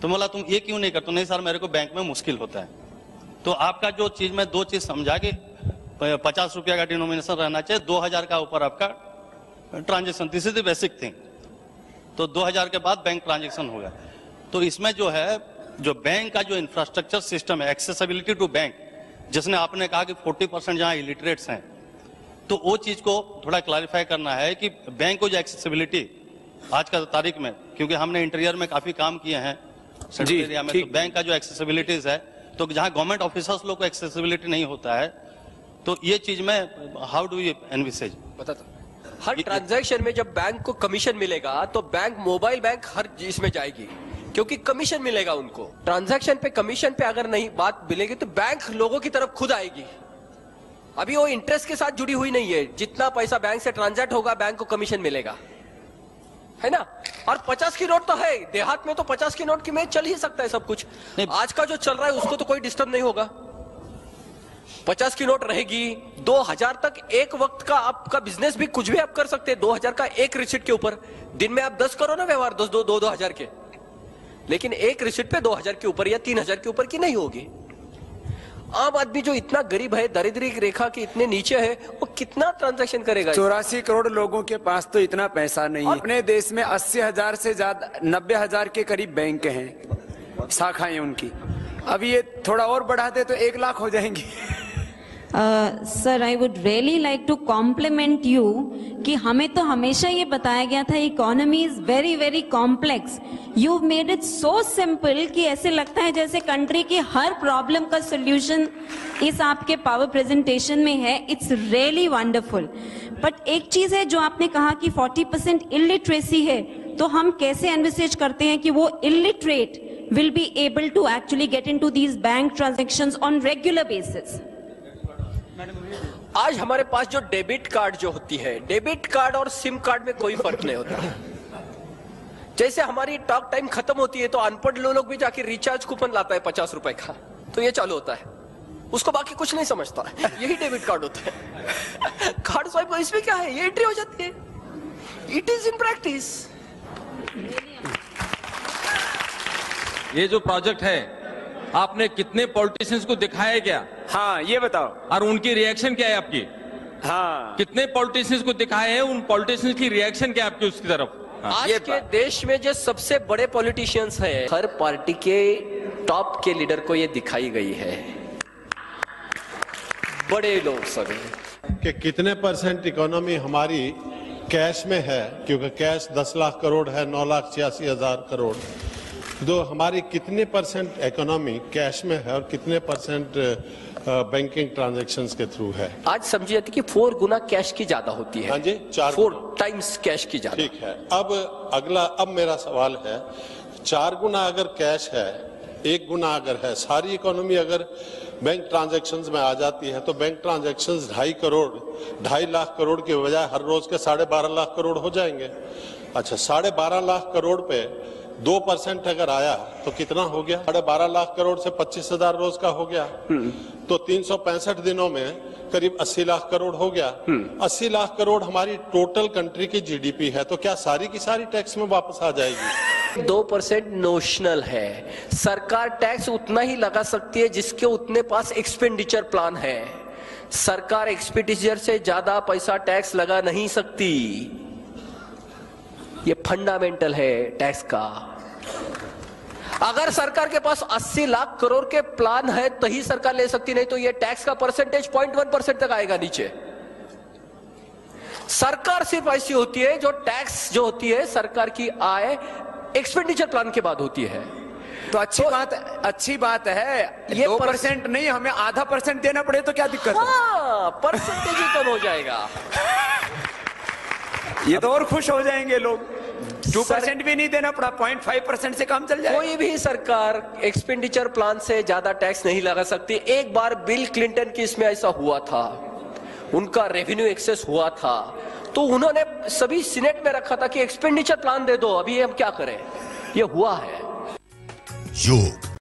तो बोला तुम ये क्यों नहीं करते? नहीं सर, मेरे को बैंक में मुश्किल होता है। तो आपका जो चीज में दो चीज समझा कि 50 रुपया का डिनोमिनेशन रहना चाहिए, 2000 का ऊपर आपका transaction, this is the basic thing. तो 2000 के बाद बैंक ट्रांजेक्शन होगा। तो इसमें जो है, जो बैंक का जो इंफ्रास्ट्रक्चर सिस्टम है, एक्सेसिबिलिटी टू बैंक, जिसने आपने कहा कि 40% जहां इलिटरेट्स हैं, तो वो चीज को थोड़ा क्लैरिफाई करना है कि बैंक को जो एक्सेसिबिलिटी आज का तारीख में, क्योंकि हमने इंटीरियर में काफी काम किए हैं सेंट्रल एरिया में, तो बैंक का जो एक्सेसिबिलिटीज है, तो जहां गवर्नमेंट ऑफिसर्स लोग को एक्सेसिबिलिटी नहीं होता है, तो ये चीज में हाउ डू यू एनविसेज? बताता हर ट्रांजैक्शन में जब बैंक को कमीशन मिलेगा तो बैंक, मोबाइल बैंक हर इसमें जाएगी, क्योंकि कमीशन मिलेगा उनको। ट्रांजैक्शन पे, कमीशन पे अगर नहीं बात मिलेगी तो बैंक लोगों की तरफ खुद आएगी। अभी वो इंटरेस्ट के साथ जुड़ी हुई नहीं है, जितना पैसा बैंक से ट्रांजैक्ट होगा बैंक को कमीशन मिलेगा, है ना। और 50 की नोट तो है, देहात में तो 50 की नोट की में चल ही सकता है सब कुछ। आज का जो चल रहा है उसको तो कोई डिस्टर्ब नहीं होगा। 50 की नोट रहेगी, 2000 तक एक वक्त का आपका बिजनेस भी, कुछ भी आप कर सकते हैं 2000 का एक रिसिट के ऊपर। दिन में आप 10 करो ना व्यवहार, 2000 के, लेकिन एक रिसिट पे 2000 के ऊपर या 3000 के ऊपर की नहीं होगी। आम आदमी जो इतना गरीब है, दारिद्र्य रेखा के इतने नीचे है, वो कितना ट्रांजैक्शन करेगा? 84 करोड़ लोगों के पास तो इतना पैसा नहीं है। अपने देश में 80,000 से ज्यादा, 90,000 के करीब बैंक हैं, शाखाएं उनकी। अब ये थोड़ा और बढ़ा दे तो 1 लाख हो जाएंगी। Sir, I would really like to compliment you कि हमें तो हमेशा ये बताया गया था economy is very very complex. You made it so simple कि ऐसे लगता है जैसे कंट्री की हर प्रॉब्लम का सोल्यूशन इस आपके पावर प्रेजेंटेशन में है। It's really wonderful. बट एक चीज है जो आपने कहा कि 40% इलिटरेसी है, तो हम कैसे एनविसेज करते हैं कि वो illiterate will be able to actually get into these bank transactions on regular basis? आज हमारे पास जो डेबिट कार्ड जो होती है, डेबिट कार्ड और सिम कार्ड में कोई फर्क नहीं होता। जैसे हमारी टॉक टाइम खत्म होती है तो अनपढ़ लोग भी जाके रिचार्ज कूपन लाता है 50 रुपए का, तो ये चालू होता है, उसको बाकी कुछ नहीं समझता, यही डेबिट कार्ड होता है। कार्ड स्वाइप इसमें क्या है, ये एंट्री हो जाती है, इट इज इन प्रैक्टिस। ये जो प्रोजेक्ट है आपने कितने पॉलिटिशियंस को दिखाया क्या? हाँ ये बताओ। और उनकी रिएक्शन क्या है आपकी? हाँ कितने पॉलिटिशियंस को दिखाए हैं, उन पॉलिटिशियंस की रिएक्शन क्या है आपकी उसकी तरफ? आज के देश में जो सबसे बड़े पॉलिटिशियंस हैं, हर पार्टी के टॉप के लीडर को ये दिखाई गई है, बड़े लोग सभी, कि कितने परसेंट इकोनॉमी हमारी कैश में है, क्योंकि कैश 10 लाख करोड़ है, 9,86,000 करोड़, तो हमारी कितने परसेंट इकोनॉमी कैश में है और कितने परसेंट बैंकिंग ट्रांजैक्शंस के थ्रू है? आज समझी जाती कि 4 गुना कैश की ज्यादा होती है। हाँ जी, 4 टाइम्स कैश की ज्यादा। ठीक है। अब मेरा सवाल है, 4 गुना अगर कैश है, 1 गुना अगर है, सारी इकोनॉमी अगर बैंक ट्रांजैक्शंस में आ जाती है, तो बैंक ट्रांजैक्शंस 2.5 लाख करोड़ के बजाय हर रोज के 12.5 लाख करोड़ हो जाएंगे। अच्छा, 12.5 लाख करोड़ पे 2% अगर आया तो कितना हो गया? 12.5 लाख करोड़ से 25,000 रोज का हो गया, तो 365 दिनों में करीब 80 लाख करोड़ हो गया। 80 लाख करोड़ हमारी टोटल कंट्री की जीडीपी है, तो क्या सारी की सारी टैक्स में वापस आ जाएगी? 2% नोशनल है, सरकार टैक्स उतना ही लगा सकती है जिसके उतने पास एक्सपेंडिचर प्लान है। सरकार एक्सपेंडिचर से ज्यादा पैसा टैक्स लगा नहीं सकती, ये फंडामेंटल है टैक्स का। अगर सरकार के पास 80 लाख करोड़ के प्लान है तो ही सरकार ले सकती, नहीं तो ये टैक्स का परसेंटेज 0.1% तक आएगा नीचे। सरकार सिर्फ ऐसी होती है जो टैक्स जो होती है सरकार की आय एक्सपेंडिचर प्लान के बाद होती है। तो अच्छी बात है, ये 2% नहीं, हमें आधा % देना पड़े तो क्या दिक्कत है? हाँ, परसेंटेज ही कम हो जाएगा, ये तो और खुश हो जाएंगे लोग। 2% भी नहीं देना पड़ा, 0.5% से कम चल जाए। कोई भी सरकार एक्सपेंडिचर प्लान से ज्यादा टैक्स नहीं लगा सकती। एक बार बिल क्लिंटन की इसमें ऐसा हुआ था, उनका रेवेन्यू एक्सेस हुआ था, तो उन्होंने सभी सीनेट में रखा था कि एक्सपेंडिचर प्लान दे दो, अभी हम क्या करें, ये हुआ है। योग